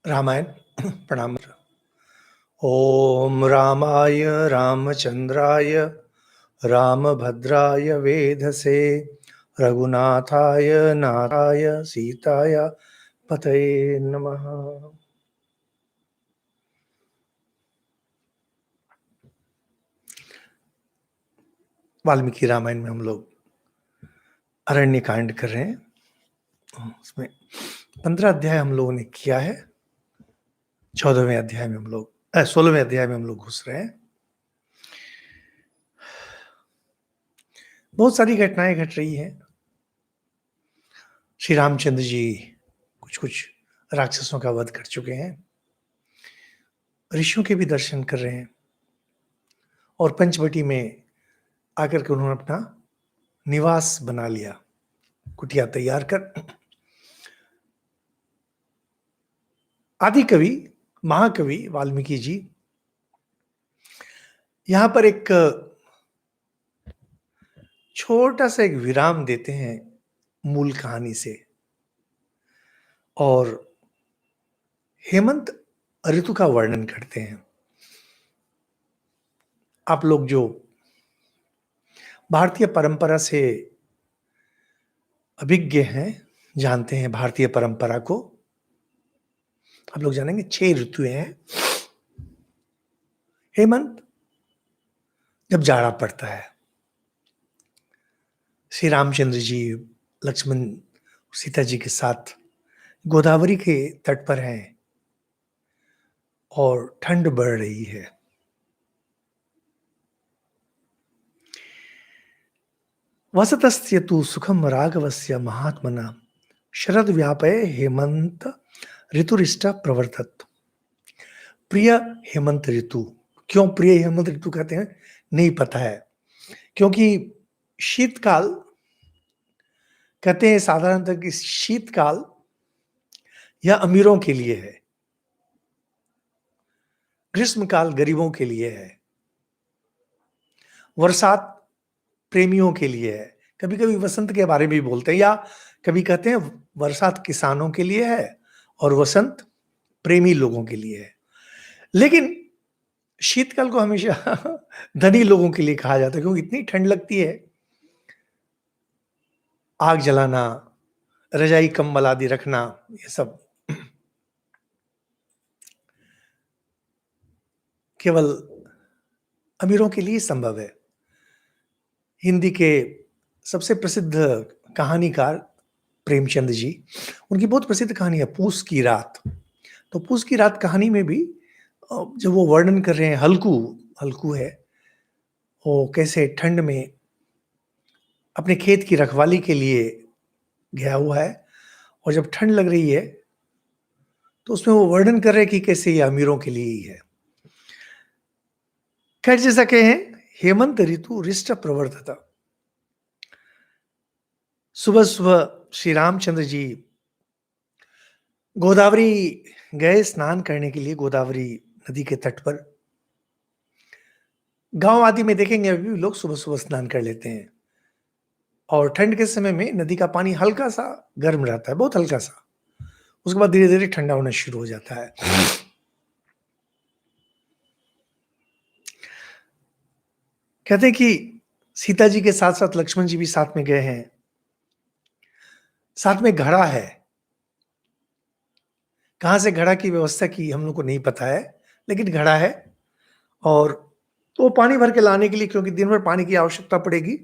रामायण प्रणाम। ओम रामाय रामचंद्राय रामभद्राय वेधसे रघुनाथाय नाथाय सीताय पतये नमः। वाल्मीकि रामायण में हम लोग अरण्य कांड कर रहे हैं। उसमें 15 अध्याय हम लोगों ने किया है। 14वें अध्याय में हम लोग 16वें अध्याय में हम लोग घुस रहे हैं। बहुत सारी घटनाएं घट रही हैं। श्री रामचंद्र जी कुछ कुछ राक्षसों का वध कर चुके हैं, ऋषियों के भी दर्शन कर रहे हैं और पंचवटी में आकर के उन्होंने अपना निवास बना लिया, कुटिया तैयार कर। आदि कवि महाकवि वाल्मीकि जी यहां पर एक छोटा सा एक विराम देते हैं मूल कहानी से और हेमंत ऋतु का वर्णन करते हैं। आप लोग जो भारतीय परंपरा से अभिज्ञ हैं, जानते हैं भारतीय परंपरा को, आप लोग जानेंगे 6 ऋतुएं हैं। हेमंत जब जाड़ा पड़ता है, श्री रामचंद्र जी लक्ष्मण सीता जी के साथ गोदावरी के तट पर हैं और ठंड बढ़ रही है। वसतस्य तु सुखम राघवस्य महात्मना शरद व्यापय हेमंत ऋतुरिष्ट प्रवर्तत। प्रिय हेमंत ऋतु, क्यों प्रिय हेमंत ऋतु कहते हैं नहीं पता है, क्योंकि शीतकाल कहते हैं साधारणतः कि शीतकाल यह अमीरों के लिए है, ग्रीष्मकाल गरीबों के लिए है, बरसात प्रेमियों के लिए है। कभी कभी वसंत के बारे में भी बोलते हैं, या कभी कहते हैं बरसात किसानों के लिए है और वसंत प्रेमी लोगों के लिए है। लेकिन शीतकाल को हमेशा धनी लोगों के लिए कहा जाता है, क्योंकि इतनी ठंड लगती है, आग जलाना, रजाई कंबल आदि रखना, ये सब केवल अमीरों के लिए संभव है। हिंदी के सबसे प्रसिद्ध कहानीकार प्रेमचंद जी, उनकी बहुत प्रसिद्ध कहानी है पूस की रात। तो पूस की रात कहानी में भी जब वो वर्णन कर रहे हैं, हल्कू हल्कू है, वो कैसे ठंड में अपने खेत की रखवाली के लिए गया हुआ है और जब ठंड लग रही है तो उसमें वो वर्णन कर रहे हैं कि कैसे ये अमीरों के लिए ही है। खैर, जैसा कहे हेमंत ऋतु रिष्ट प्रवर्तता। सुबह सुबह श्री रामचंद्र जी गोदावरी गए स्नान करने के लिए, गोदावरी नदी के तट पर। गांव आदि में देखेंगे अभी भी लोग सुबह सुबह स्नान कर लेते हैं और ठंड के समय में नदी का पानी हल्का सा गर्म रहता है, बहुत हल्का सा, उसके बाद धीरे धीरे ठंडा होना शुरू हो जाता है। कहते हैं कि सीता जी के साथ साथ लक्ष्मण जी भी साथ में गए हैं। साथ में घड़ा है, कहां से घड़ा की व्यवस्था की हम लोग को नहीं पता है, लेकिन घड़ा है और तो पानी भर के लाने के लिए, क्योंकि दिन भर पानी की आवश्यकता पड़ेगी।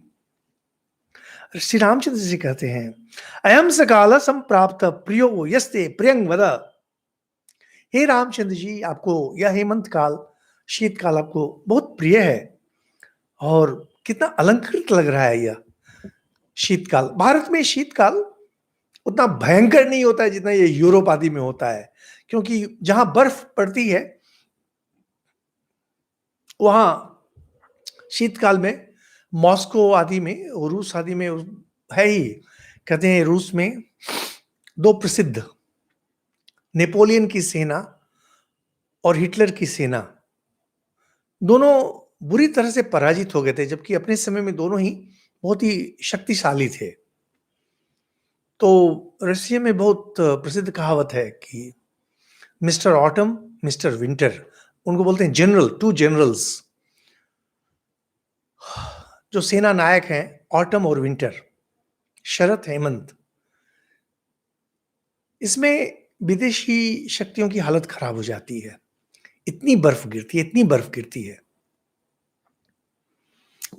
श्री रामचंद्र जी कहते हैं अयम सकाल संप्राप्त प्रियो यस्ते प्रियंग वद। हे रामचंद्र जी, आपको यह हेमंत काल, शीतकाल आपको बहुत प्रिय है और कितना अलंकृत लग रहा है यह शीतकाल। भारत में शीतकाल उतना भयंकर नहीं होता है जितना ये यूरोप आदि में होता है, क्योंकि जहां बर्फ पड़ती है वहां शीतकाल में मॉस्को आदि में और रूस आदि में है ही। कहते हैं रूस में 2 प्रसिद्ध, नेपोलियन की सेना और हिटलर की सेना, दोनों बुरी तरह से पराजित हो गए थे, जबकि अपने समय में दोनों ही बहुत ही शक्तिशाली थे। तो रशिया में बहुत प्रसिद्ध कहावत है कि मिस्टर ऑटम, मिस्टर विंटर, उनको बोलते हैं जनरल, टू जनरल्स जो सेना नायक हैं, ऑटम और विंटर, शरत हेमंत। इसमें विदेशी शक्तियों की हालत खराब हो जाती है। इतनी बर्फ गिरती है, इतनी बर्फ गिरती है।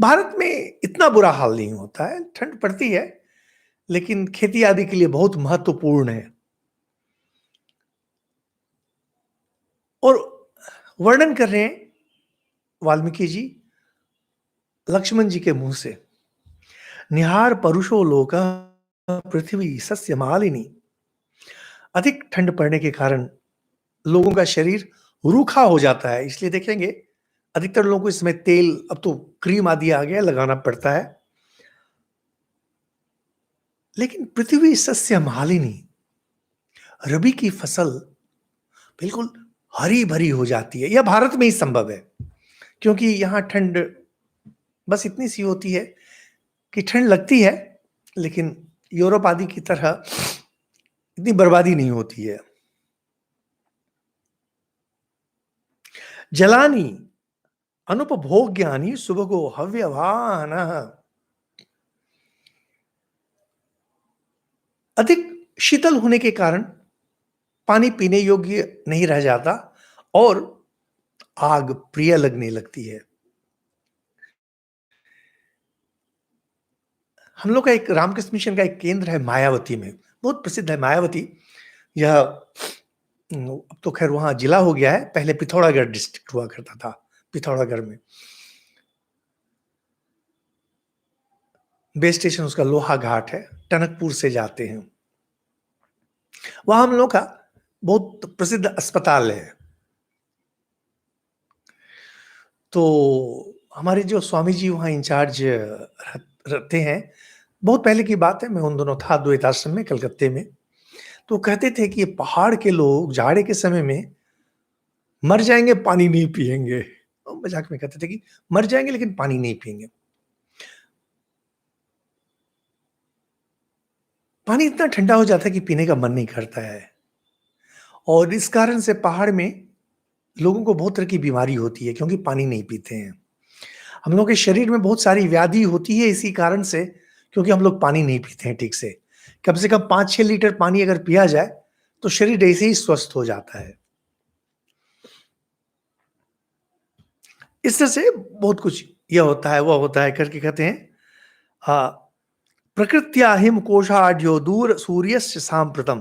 भारत में इतना बुरा हाल नहीं होता है, ठंड पड़ती है, लेकिन खेती आदि के लिए बहुत महत्वपूर्ण है। और वर्णन कर रहे हैं वाल्मीकि जी लक्ष्मण जी के मुंह से, निहार परुषो लोका पृथ्वी सस्य मालिनी। अधिक ठंड पड़ने के कारण लोगों का शरीर रूखा हो जाता है, इसलिए देखेंगे अधिकतर लोगों को इसमें तेल, अब तो क्रीम आदि आ गया, लगाना पड़ता है। लेकिन पृथ्वी सस्य मालिनी, रबी की फसल बिल्कुल हरी भरी हो जाती है। यह भारत में ही संभव है, क्योंकि यहाँ ठंड बस इतनी सी होती है कि ठंड लगती है, लेकिन यूरोप आदि की तरह इतनी बर्बादी नहीं होती है। जलानी अनुपभोग्यानि सुभगो हव्यवान। अधिक शीतल होने के कारण पानी पीने योग्य नहीं रह जाता और आग प्रिय लगने लगती है। हम लोग का एक रामकृष्ण मिशन का एक केंद्र है मायावती में, बहुत प्रसिद्ध है मायावती। यह अब तो खैर वहां जिला हो गया है, पहले पिथौरागढ़ डिस्ट्रिक्ट हुआ करता था। पिथौरागढ़ में बेस स्टेशन उसका लोहा घाट है, टनकपुर से जाते हैं। वहां हम लोग का बहुत प्रसिद्ध अस्पताल है। तो हमारे जो स्वामी जी वहाँ इंचार्ज रहते हैं, बहुत पहले की बात है, मैं उन दोनों था द्वैत आश्रम में कलकत्ते में। तो कहते थे कि ये पहाड़ के लोग जाड़े के समय में मर जाएंगे, पानी नहीं पिएंगे। तो मजाक में कहते थे कि मर जाएंगे लेकिन पानी नहीं पिएंगे। पानी इतना ठंडा हो जाता है कि पीने का मन नहीं करता है, और इस कारण से पहाड़ में लोगों को बहुत तरह की बीमारी होती है, क्योंकि पानी नहीं पीते हैं। हम लोग के शरीर में बहुत सारी व्याधि होती है इसी कारण से, क्योंकि हम लोग पानी नहीं पीते हैं ठीक से कम 5-6 लीटर पानी अगर पिया जाए तो शरीर ऐसे ही स्वस्थ हो जाता है। इस तरह से बहुत कुछ यह होता है, वह होता है करके कहते हैं। हाँ, प्रकृत्या हिम कोशाढ्यो दूर सूर्यस्य सांप्रतम।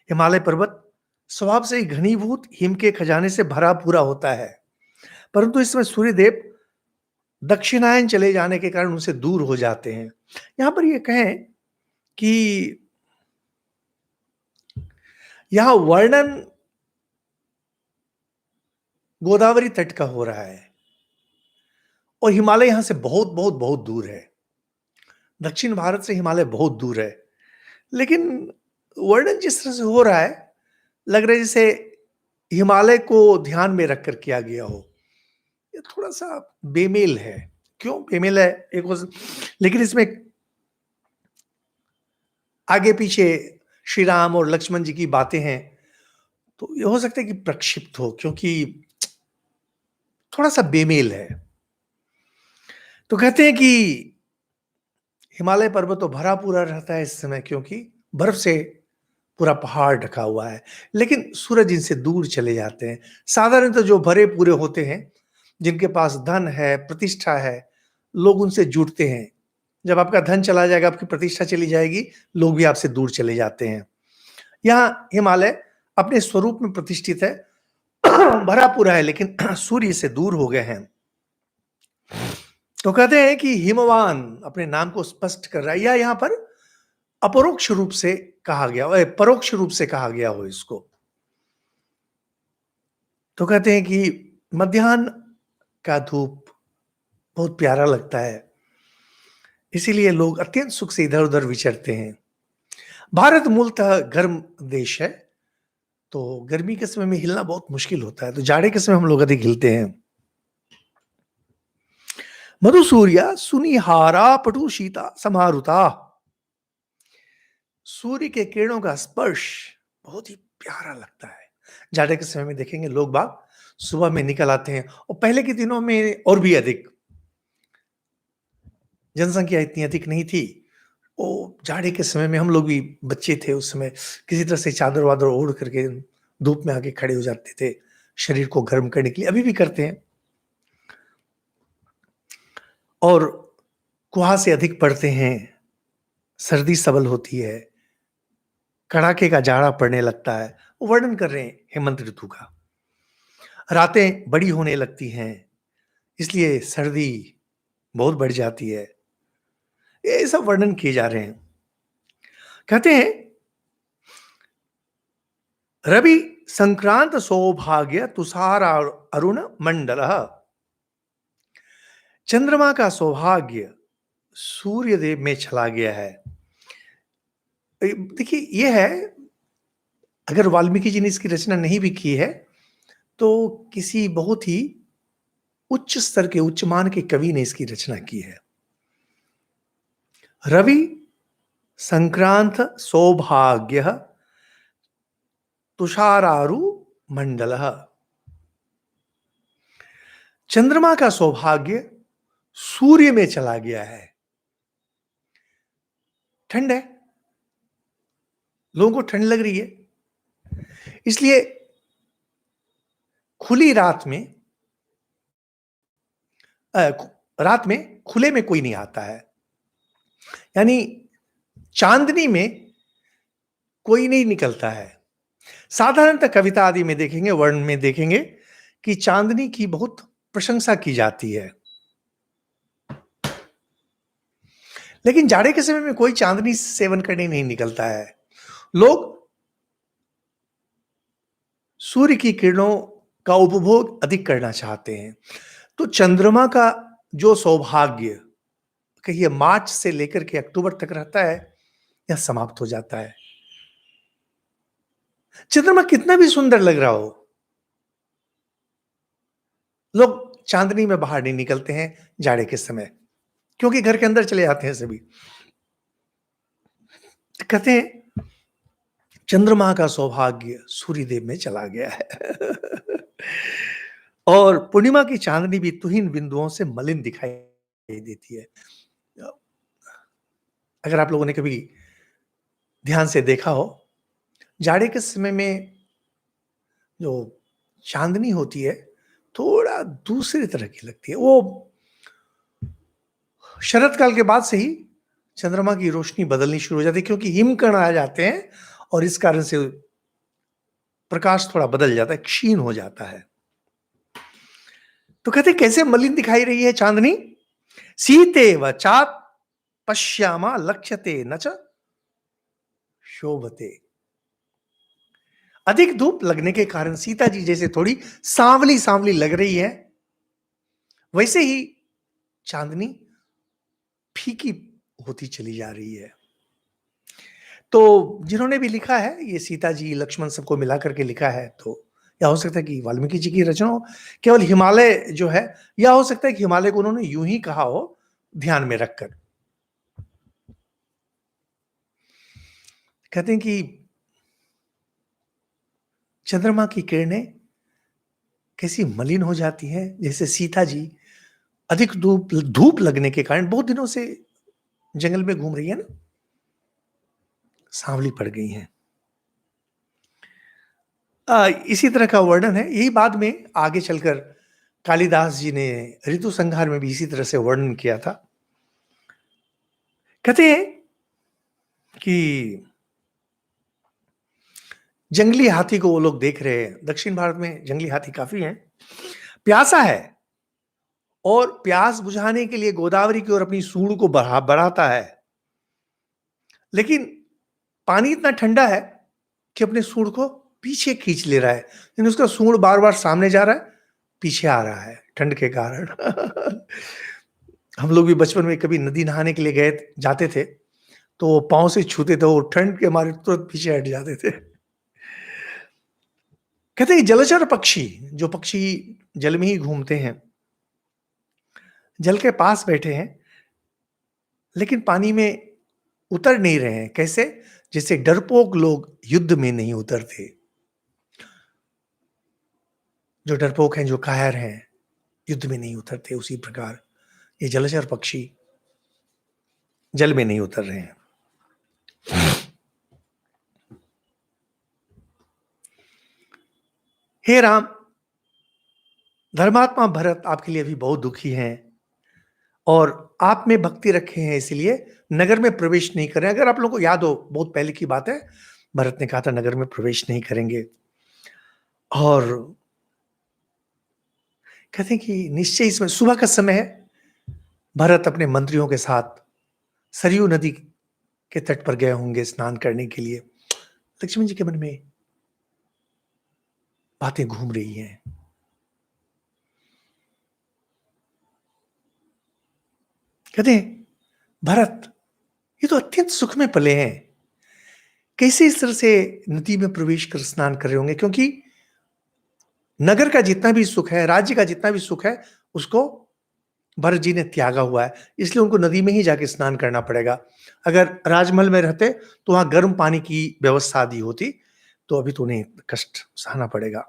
हिमालय पर्वत स्वभाव से ही घनीभूत हिम के खजाने से भरा पूरा होता है, परंतु इसमें सूर्यदेव दक्षिणायन चले जाने के कारण उनसे दूर हो जाते हैं। यहां पर यह कहें कि यहां वर्णन गोदावरी तट का हो रहा है, और हिमालय यहां से बहुत बहुत बहुत दूर है। दक्षिण भारत से हिमालय बहुत दूर है, लेकिन वर्णन जिस तरह से हो रहा है, लग रहा है जैसे हिमालय को ध्यान में रखकर किया गया हो। ये थोड़ा सा बेमेल है। क्यों बेमेल है? लेकिन इसमें आगे पीछे श्री राम और लक्ष्मण जी की बातें हैं, तो ये हो सकता है कि प्रक्षिप्त हो, क्योंकि थोड़ा सा बेमेल है। तो कहते हैं कि हिमालय पर्वत तो भरा पूरा रहता है इस समय, क्योंकि बर्फ से पूरा पहाड़ ढका हुआ है, लेकिन सूरज इनसे दूर चले जाते हैं। साधारणतः जो भरे पूरे होते हैं, जिनके पास धन है, प्रतिष्ठा है, लोग उनसे जुड़ते हैं। जब आपका धन चला जाएगा, आपकी प्रतिष्ठा चली जाएगी, लोग भी आपसे दूर चले जाते हैं। यहाँ हिमालय अपने स्वरूप में प्रतिष्ठित है, भरा पूरा है, लेकिन सूर्य से दूर हो गए हैं। तो कहते हैं कि हिमवान अपने नाम को स्पष्ट कर रहा है, या यहां पर अपरोक्ष रूप से कहा गया, परोक्ष रूप से कहा गया हो इसको। तो कहते हैं कि मध्याह्न का धूप बहुत प्यारा लगता है, इसीलिए लोग अत्यंत सुख से इधर उधर विचरते हैं। भारत मूलतः गर्म देश है, तो गर्मी के समय में हिलना बहुत मुश्किल होता है, तो जाड़े के समय हम लोग अधिक हिलते हैं। मधुसूर्या सुनिहारा पटु शीता समारुता। सूर्य के किरणों का स्पर्श बहुत ही प्यारा लगता है, जाड़े के समय में देखेंगे लोग बाग सुबह में निकल आते हैं, और पहले के दिनों में और भी अधिक जनसंख्या इतनी अधिक नहीं थी। वो जाड़े के समय में हम लोग भी बच्चे थे उस समय, किसी तरह से चादर-वादर ओढ़ करके धूप में आके खड़े हो जाते थे, शरीर को गर्म करने के लिए, अभी भी करते हैं। और कुहासे अधिक पड़ते हैं, सर्दी सबल होती है, कड़ाके का जाड़ा पड़ने लगता है। वो वर्णन कर रहे हैं हेमंत ऋतु का। रातें बड़ी होने लगती हैं, इसलिए सर्दी बहुत बढ़ जाती है। ये सब वर्णन किए जा रहे हैं। कहते हैं, रवि संक्रांत सौभाग्य तुषार अरुण मंडल, चंद्रमा का सौभाग्य सूर्य देव में चला गया है। देखिए ये है, अगर वाल्मीकि जी ने इसकी रचना नहीं भी की है तो किसी बहुत ही उच्च स्तर के, उच्च मान के कवि ने इसकी रचना की है। रवि संक्रांत सौभाग्य तुषारारु मंडल, चंद्रमा का सौभाग्य सूर्य में चला गया है। ठंड है, लोगों को ठंड लग रही है, इसलिए खुली रात में रात में खुले में कोई नहीं आता है, यानी चांदनी में कोई नहीं निकलता है। साधारणतः कविता आदि में देखेंगे, वर्ण में देखेंगे कि चांदनी की बहुत प्रशंसा की जाती है, लेकिन जाड़े के समय में कोई चांदनी सेवन करने नहीं निकलता है। लोग सूर्य की किरणों का उपभोग अधिक करना चाहते हैं। तो चंद्रमा का जो सौभाग्य कहिए मार्च से लेकर के अक्टूबर तक रहता है, यह समाप्त हो जाता है। चंद्रमा कितना भी सुंदर लग रहा हो, लोग चांदनी में बाहर नहीं निकलते हैं जाड़े के समय, क्योंकि घर के अंदर चले जाते हैं सभी। कहते हैं चंद्रमा का सौभाग्य सूर्यदेव में चला गया है। और पूर्णिमा की चांदनी भी तुहिन बिंदुओं से मलिन दिखाई देती है। अगर आप लोगों ने कभी ध्यान से देखा हो, जाड़े के समय में जो चांदनी होती है थोड़ा दूसरी तरह की लगती है। वो शरत काल के बाद से ही चंद्रमा की रोशनी बदलनी शुरू हो जाती है, क्योंकि हिमकण आ जाते हैं और इस कारण से प्रकाश थोड़ा बदल जाता है, क्षीण हो जाता है। तो कहते कैसे मलिन दिखाई रही है चांदनी। सीते व चात पश्यामा लक्ष्यते न च शोभते। अधिक धूप लगने के कारण सीता जी जैसे थोड़ी सांवली सांवली लग रही है, वैसे ही चांदनी फीकी होती चली जा रही है। तो जिन्होंने भी लिखा है, ये सीता जी लक्ष्मण सबको मिला करके लिखा है, तो या हो सकता है कि वाल्मीकि जी की रचना हो, केवल हिमालय जो है, या हो सकता है कि हिमालय को उन्होंने यूं ही कहा हो ध्यान में रखकर। कहते हैं कि चंद्रमा की किरणें कैसी मलिन हो जाती हैं, जैसे सीता जी अधिक धूप धूप लगने के कारण बहुत दिनों से जंगल में घूम रही है ना, सांवली पड़ गई हैं। इसी तरह का वर्णन है, यही बाद में आगे चलकर कालिदास जी ने ऋतु संहार में भी इसी तरह से वर्णन किया था। कहते हैं कि जंगली हाथी को वो लोग देख रहे हैं, दक्षिण भारत में जंगली हाथी काफी हैं, प्यासा है और प्यास बुझाने के लिए गोदावरी की ओर अपनी सूंड को बढ़ाता है, लेकिन पानी इतना ठंडा है कि अपने सूंड को पीछे खींच ले रहा है, लेकिन उसका सूंड बार बार सामने जा रहा है, पीछे आ रहा है ठंड के कारण। हम लोग भी बचपन में कभी नदी नहाने के लिए गए जाते थे, तो वो पांव से छूते थे, वो ठंड के मारे तुरंत पीछे हट जाते थे। कहते हैं जलचर पक्षी, जो पक्षी जल में ही घूमते हैं, जल के पास बैठे हैं, लेकिन पानी में उतर नहीं रहे हैं। कैसे? जैसे डरपोक लोग युद्ध में नहीं उतरते। जो डरपोक हैं, जो कायर हैं, युद्ध में नहीं उतरते, उसी प्रकार ये जलचर पक्षी जल में नहीं उतर रहे हैं। हे राम, धर्मात्मा भरत आपके लिए अभी बहुत दुखी हैं और आप में भक्ति रखे हैं, इसलिए नगर में प्रवेश नहीं करें। अगर आप लोगों को याद हो, बहुत पहले की बात है, भरत ने कहा था नगर में प्रवेश नहीं करेंगे। और कहते हैं कि निश्चय इसमें सुबह का समय है, भरत अपने मंत्रियों के साथ सरयू नदी के तट पर गए होंगे स्नान करने के लिए। लक्ष्मण जी के मन में बातें घूम रही हैं। कहते हैं भरत, ये तो अत्यंत सुख में पले हैं, कैसे इस तरह से नदी में प्रवेश कर स्नान कर रहे होंगे? क्योंकि नगर का जितना भी सुख है, राज्य का जितना भी सुख है, उसको भरत जी ने त्यागा हुआ है, इसलिए उनको नदी में ही जाके स्नान करना पड़ेगा। अगर राजमहल में रहते तो वहां गर्म पानी की व्यवस्था दी होती, तो अभी तो उन्हें कष्ट सहना पड़ेगा।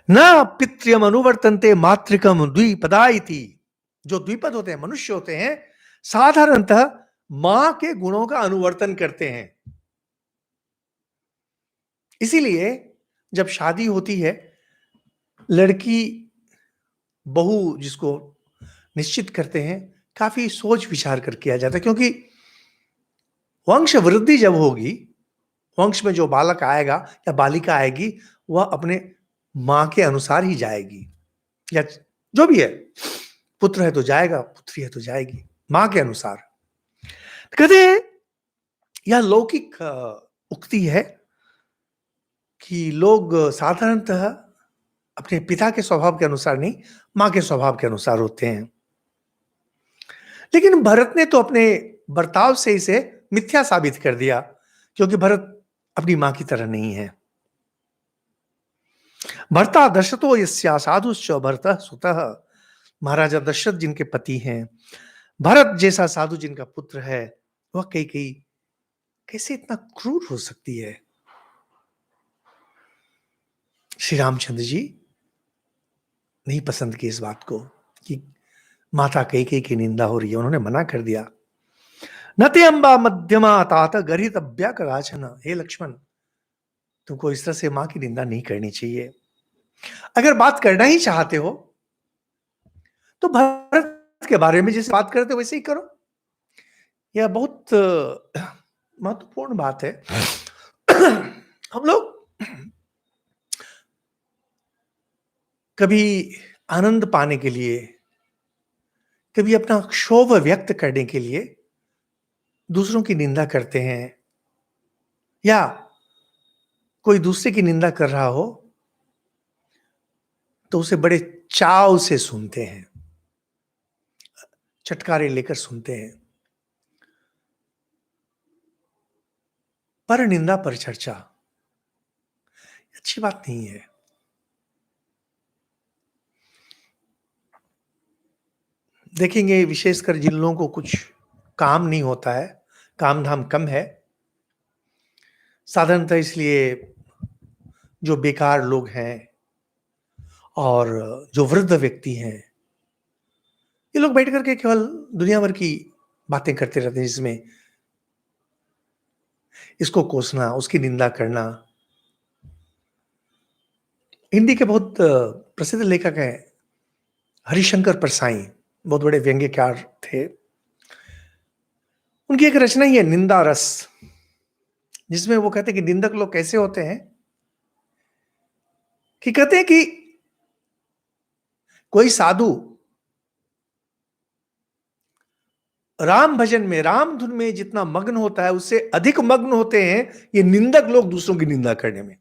न पितृयम अनुवर्तन्ते मातृकम द्विपदा इति। जो द्विपद होते हैं, मनुष्य होते हैं, साधारणतः मां के गुणों का अनुवर्तन करते हैं। इसीलिए जब शादी होती है, लड़की बहू जिसको निश्चित करते हैं, काफी सोच विचार कर किया जाता है, क्योंकि वंश वृद्धि जब होगी, वंश में जो बालक आएगा या बालिका आएगी, वह अपने मां के अनुसार ही जाएगी, या जो भी है, पुत्र है तो जाएगा, पुत्री है तो जाएगी, मां के अनुसार। कहते हैं यह लौकिक उक्ति है कि लोग साधारणतः अपने पिता के स्वभाव के अनुसार नहीं, मां के स्वभाव के अनुसार होते हैं। लेकिन भरत ने तो अपने बर्ताव से इसे मिथ्या साबित कर दिया, क्योंकि भरत अपनी मां की तरह नहीं है। भरता दशरथो यस्या साधुश्च भरतः सुतः। महाराजा दशरथ जिनके पति हैं, भरत जैसा साधु जिनका पुत्र है, वह कैकेयी कैसे इतना क्रूर हो सकती है? श्री रामचंद्र जी नहीं पसंद की इस बात को कि माता कैकेयी की निंदा हो रही है, उन्होंने मना कर दिया। नते अम्बा मध्यमा तात गरित अभ्याकराचन। हे लक्ष्मण, तुमको इस तरह से मां की निंदा नहीं करनी चाहिए। अगर बात करना ही चाहते हो तो भरत के बारे में जैसे बात करते हो वैसे ही करो। यह बहुत महत्वपूर्ण बात है। हम लोग कभी आनंद पाने के लिए, कभी अपना क्षोभ व्यक्त करने के लिए दूसरों की निंदा करते हैं, या कोई दूसरे की निंदा कर रहा हो तो उसे बड़े चाव से सुनते हैं, चटकारे लेकर सुनते हैं। पर निंदा पर चर्चा अच्छी बात नहीं है। देखेंगे विशेषकर जिन लोगों को कुछ काम नहीं होता है, काम धाम कम है, साधारणतः इसलिए जो बेकार लोग हैं और जो वृद्ध व्यक्ति हैं, ये लोग बैठ करके केवल दुनिया भर की बातें करते रहते हैं, जिसमें इसको कोसना, उसकी निंदा करना। हिंदी के बहुत प्रसिद्ध लेखक हैं हरिशंकर परसाई, बहुत बड़े व्यंग्यकार थे। उनकी एक रचना ही है निंदा रस, जिसमें वो कहते हैं कि निंदक लोग कैसे होते हैं, कि कहते हैं कि कोई साधु राम भजन में, राम धुन में जितना मग्न होता है, उससे अधिक मग्न होते हैं ये निंदक लोग दूसरों की निंदा करने में।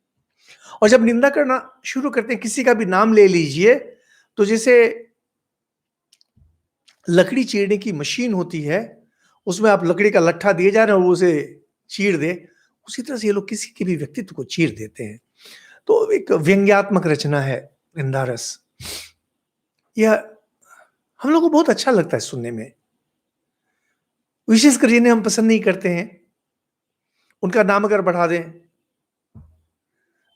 और जब निंदा करना शुरू करते हैं, किसी का भी नाम ले लीजिए, तो जैसे लकड़ी चीरने की मशीन होती है, उसमें आप लकड़ी का लट्ठा दिए जा रहे हैं और वो उसे चीर दे, उसी तरह से ये लोग किसी के भी व्यक्तित्व को चीर देते हैं। तो एक व्यंग्यात्मक रचना है निंदा रस। यह हम लोग को बहुत अच्छा लगता है सुनने में, विशेषकर जिन्हें हम पसंद नहीं करते हैं, उनका नाम अगर बढ़ा दें,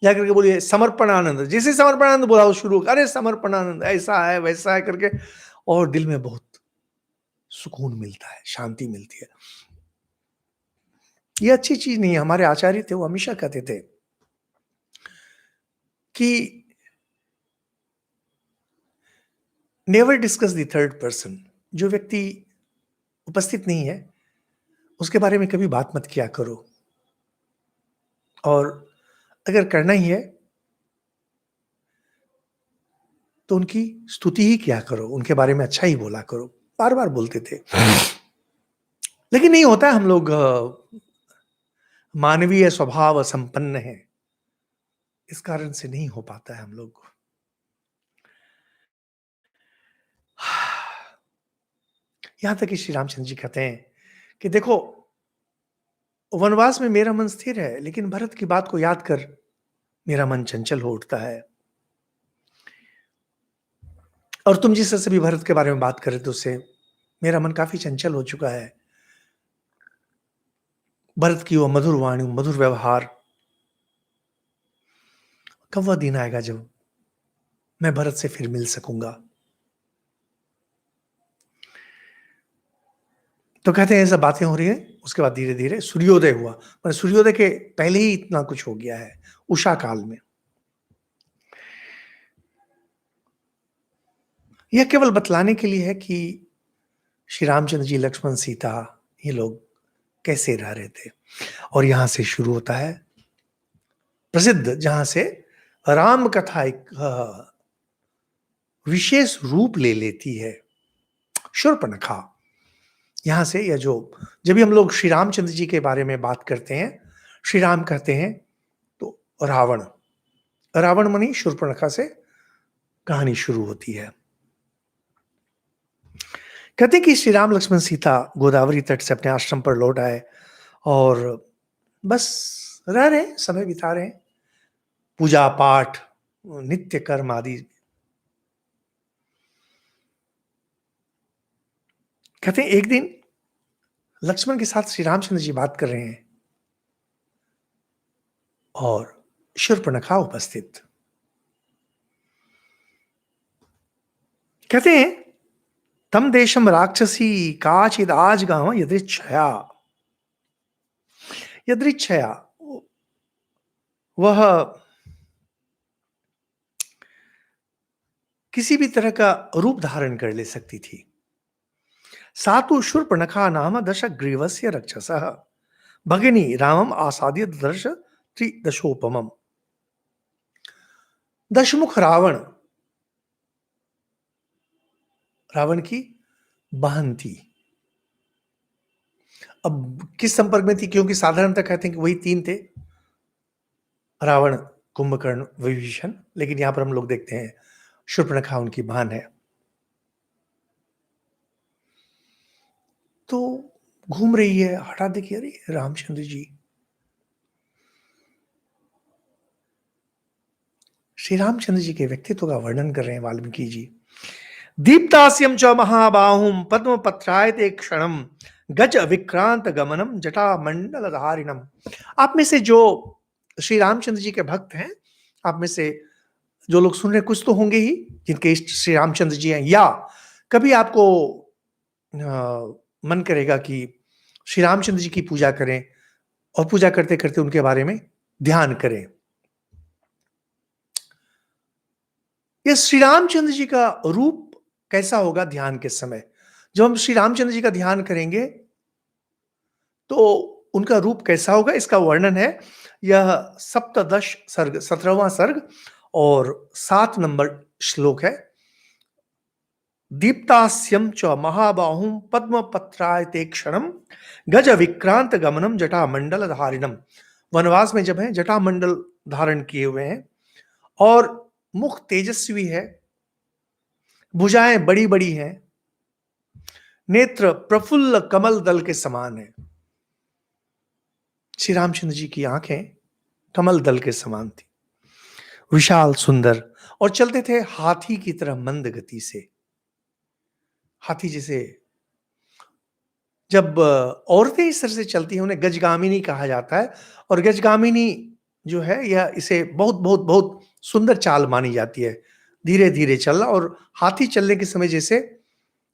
जाकर के बोलिए समर्पणानंद, जैसे समर्पणानंद बोला वो शुरू, अरे समर्पणानंद ऐसा है वैसा है करके, और दिल में बहुत सुकून मिलता है, शांति मिलती है। ये अच्छी चीज नहीं है। हमारे आचार्य थे, वो हमेशा कहते थे कि never discuss the third person. जो व्यक्ति उपस्थित नहीं है उसके बारे में कभी बात मत किया करो, और अगर करना ही है तो उनकी स्तुति ही किया करो, उनके बारे में अच्छा ही बोला करो, बार बार बोलते थे। लेकिन नहीं होता है, हम लोग मानवीय स्वभाव संपन्न है, इस कारण से नहीं हो पाता है हम लोग को। यहां तक कि श्री रामचंद्र जी कहते हैं कि देखो, वनवास में मेरा मन स्थिर है, लेकिन भरत की बात को याद कर मेरा मन चंचल हो उठता है। और तुम जिस तरह से भी भरत के बारे में बात कर रहे थे, उससे मेरा मन काफी चंचल हो चुका है। भरत की वो मधुर वाणी, मधुर व्यवहार, कब वह दिन आएगा जब मैं भरत से फिर मिल सकूंगा। तो कहते हैं ये सब बातें हो रही हैं, उसके बाद धीरे धीरे सूर्योदय हुआ। पर सूर्योदय के पहले ही इतना कुछ हो गया है, उषा काल में। यह केवल बतलाने के लिए है कि श्री रामचंद्र जी, लक्ष्मण, सीता, ये लोग कैसे रह रहे थे। और यहां से शुरू होता है प्रसिद्ध, जहां से राम कथा एक विशेष रूप ले लेती है, शूर्पणखा। यहां से यह जो, जब भी हम लोग श्री रामचंद्र जी के बारे में बात करते हैं, श्री राम कहते हैं तो रावण, रावण मणि शूर्पणखा से कहानी शुरू होती है। कहते हैं कि श्री राम, लक्ष्मण, सीता गोदावरी तट से अपने आश्रम पर लौट आए और बस रह रहे हैं, समय बिता रहे हैं, पूजा पाठ, नित्य कर्म आदि। कहते हैं एक दिन लक्ष्मण के साथ श्री रामचंद्र जी बात कर रहे हैं और शूर्पणखा उपस्थित। कहते हैं तम देशम राक्षसी काचिद आज गांव यदृच्छया, यदृच्छया वह किसी भी तरह का रूप धारण कर ले सकती थी। सातु शूर्पणखा नाम दशग्रीवस्य रक्षसः भगिनी रामम आसाद्य दर्श त्रिदशोपमम। दशमुख रावण, रावण की बहन थी। अब किस संपर्क में थी, क्योंकि साधारणतः कहते हैं कि वही तीन थे, रावण, कुंभकर्ण, विभीषण, लेकिन यहां पर हम लोग देखते हैं शूर्पणखा उनकी बहन है। तो घूम रही है, हठात देखिए अरे रामचंद्र जी, श्री रामचंद्र जी के व्यक्तित्व का वर्णन कर रहे हैं वाल्मीकि जी। दीप्तास्यम च महाबाहुम पद्म पत्रायते क्षणम गज विक्रांत गमनम जटा मंडल धारिणम। आप में से जो श्री रामचंद्र जी के भक्त हैं, आप में से जो लोग सुन रहे हैं, कुछ तो होंगे ही जिनके इष्ट श्री रामचंद्र जी हैं, या कभी आपको मन करेगा कि श्री रामचंद्र जी की पूजा करें और पूजा करते करते उनके बारे में ध्यान करें। ये श्री रामचंद्र जी का रूप कैसा होगा ध्यान के समय। जब हम श्री रामचंद्र जी का ध्यान करेंगे तो उनका रूप कैसा होगा, इसका वर्णन है यह सप्तदश सर्ग, 17वां सर्ग और 7 नंबर श्लोक है। दीप्तास्यम च महाबाहुम पद्म पत्रायते क्षणम गज विक्रांत गमनम जटा मंडल धारिणम। वनवास में जब है, जटा मंडल धारण किए हुए हैं और मुख तेजस्वी है, भुजाएं बड़ी बड़ी हैं, नेत्र प्रफुल्ल कमल दल के समान है। श्री रामचंद्र जी की आंखें कमल दल के समान थी, विशाल सुंदर, और चलते थे हाथी की तरह मंद गति से। हाथी जैसे, जब औरतें इस तरह से चलती हैं उन्हें गजगामिनी कहा जाता है, और गजगामिनी जो है यह इसे बहुत बहुत बहुत सुंदर चाल मानी जाती है। धीरे धीरे चलना, और हाथी चलने के समय जैसे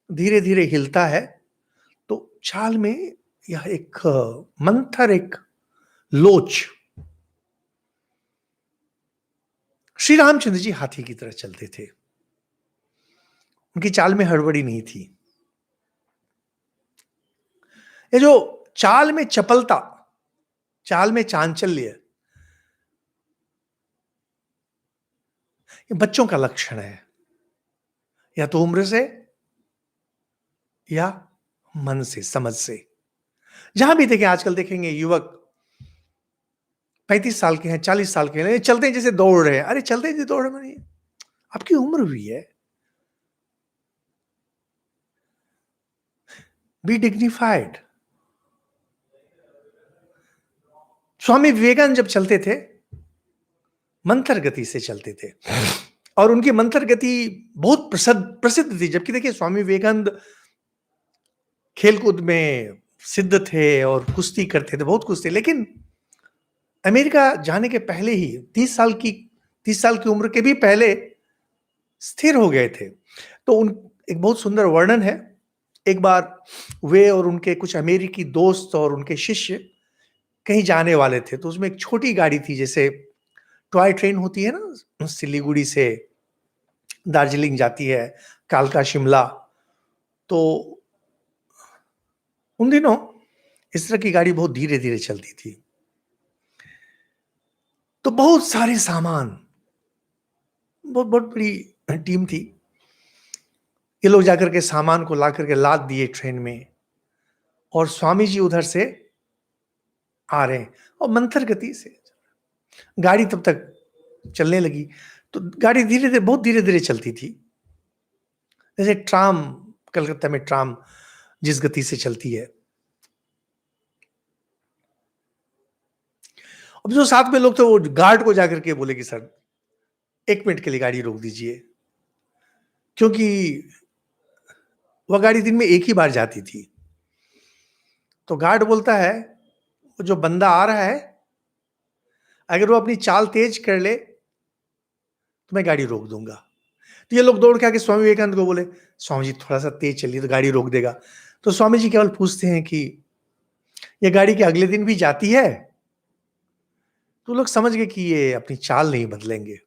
धीरे धीरे हिलता है, तो चाल में यह एक मंथर, एक लोच। श्री रामचंद्र जी हाथी की तरह चलते थे, उनकी चाल में हड़बड़ी नहीं थी। ये जो चाल में चपलता, चाल में चांचल्य, ये बच्चों का लक्षण है, या तो उम्र से या मन से, समझ से। जहां भी देखें, आजकल देखेंगे युवक 35 साल के हैं, 40 साल के हैं, चलते हैं जैसे दौड़ रहे हैं। अरे चलते हैं जैसे दौड़ रहे हैं, आपकी उम्र हुई है। B dignified. स्वामी विवेकानंद जब चलते थे, मंथर गति से चलते थे, और उनकी मंथर गति बहुत प्रसिद्ध थी। जबकि देखिए, स्वामी विवेकानंद खेलकूद में सिद्ध थे और कुश्ती करते थे, बहुत कुश्ती, लेकिन अमेरिका जाने के पहले ही 30 साल की उम्र के भी पहले स्थिर हो गए थे। तो उन एक बहुत सुंदर वर्णन है। एक बार वे और उनके कुछ अमेरिकी दोस्त और उनके शिष्य कहीं जाने वाले थे, तो उसमें एक छोटी गाड़ी थी, जैसे टॉय ट्रेन होती है ना, सिलीगुड़ी से दार्जिलिंग जाती है, कालका शिमला। तो उन दिनों इस तरह की गाड़ी बहुत धीरे धीरे चलती थी। तो बहुत सारे सामान, बहुत बहुत बड़ी टीम थी। ये लोग जाकर के सामान को ला करके लाद दिए ट्रेन में, और स्वामी जी उधर से आ रहे हैं, और मंथर गति से गाड़ी तब तक चलने लगी। तो गाड़ी धीरे धीरे, बहुत धीरे धीरे चलती थी, जैसे ट्राम, कलकत्ता में ट्राम जिस गति से चलती है। अब जो साथ में लोग थे, वो गार्ड को जाकर के बोले कि सर 1 मिनट के लिए गाड़ी रोक दीजिए, क्योंकि वह गाड़ी दिन में एक ही बार जाती थी। तो गार्ड बोलता है, वो जो बंदा आ रहा है, अगर वो अपनी चाल तेज कर ले तो मैं गाड़ी रोक दूंगा। तो ये लोग दौड़ के आके स्वामी विवेकानंद को बोले, स्वामी जी थोड़ा सा तेज चलिए तो गाड़ी रोक देगा। तो स्वामी जी केवल पूछते हैं कि ये गाड़ी के अगले दिन भी जाती है? तो लोग समझ गए कि ये अपनी चाल नहीं बदलेंगे।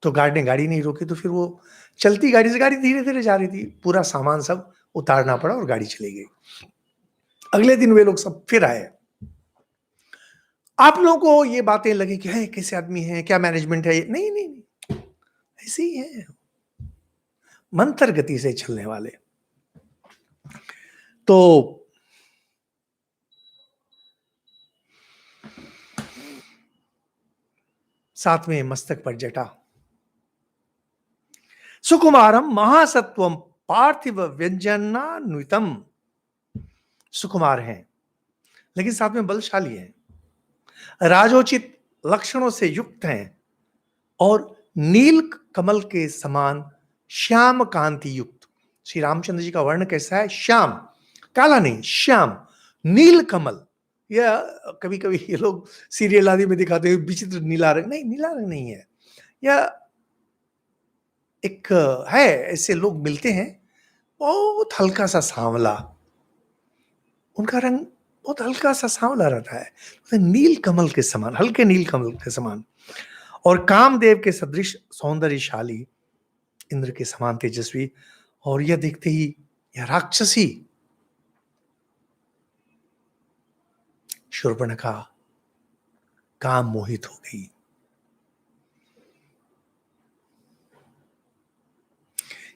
तो गार्ड ने गाड़ी नहीं रोकी, तो फिर वो चलती गाड़ी से, गाड़ी धीरे धीरे जा रही थी, पूरा सामान सब उतारना पड़ा और गाड़ी चली गई। अगले दिन वे लोग सब फिर आए। आप लोगों को ये बातें लगी कि है कैसे आदमी है, क्या मैनेजमेंट है ये? नहीं नहीं नहीं, ऐसे ही है, मंथर गति से चलने वाले। तो साथ में मस्तक पर जटा, सुकुमारम महासत्वम पार्थिव व्यंजनान्वितम। सुकुमार हैं, लेकिन साथ में बलशाली हैं, राजोचित लक्षणों से युक्त हैं, और नील कमल के समान श्याम कांति युक्त। श्री रामचंद्र जी का वर्ण कैसा है? श्याम, काला नहीं, श्याम, नील कमल। या कभी कभी ये लोग सीरियल आदि में दिखाते हैं विचित्र नीला रंग, नहीं, नीला रंग नहीं है। या एक है, ऐसे लोग मिलते हैं, बहुत हल्का सा सांवला, उनका रंग बहुत हल्का सा सांवला रहता है, तो नील कमल के समान, हल्के नील कमल के समान, और कामदेव के सदृश सौंदर्यशाली, इंद्र के समान तेजस्वी। और यह देखते ही यह राक्षसी शूर्पणखा काम मोहित हो गई।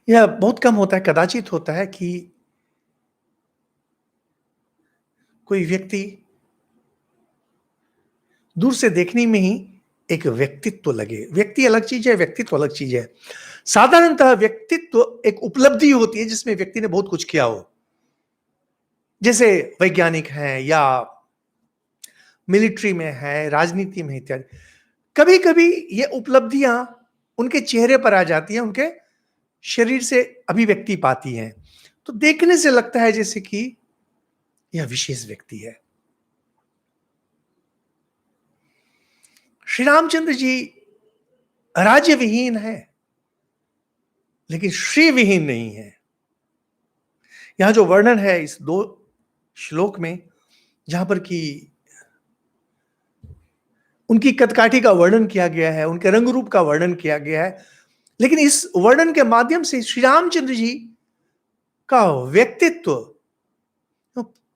यह बहुत कम होता है, कदाचित होता है कि कोई व्यक्ति दूर से देखने में ही एक व्यक्तित्व लगे। व्यक्ति अलग चीज है, व्यक्तित्व अलग चीज है। साधारणतः व्यक्तित्व एक उपलब्धि होती है जिसमें व्यक्ति ने बहुत कुछ किया हो, जैसे वैज्ञानिक हैं, या मिलिट्री में है, राजनीति में इत्यादि। कभी कभी ये उपलब्धियां उनके चेहरे पर आ जाती हैं, उनके शरीर से अभिव्यक्ति पाती हैं, तो देखने से लगता है जैसे कि यह विशेष व्यक्ति है। श्री रामचंद्र जी राज्य विहीन है, लेकिन श्री विहीन नहीं है। यहां जो वर्णन है इस 2 श्लोक में, जहां पर कि उनकी कदकाठी का वर्णन किया गया है, उनके रंग रूप का वर्णन किया गया है, लेकिन इस वर्णन के माध्यम से श्री रामचंद्र जी का व्यक्तित्व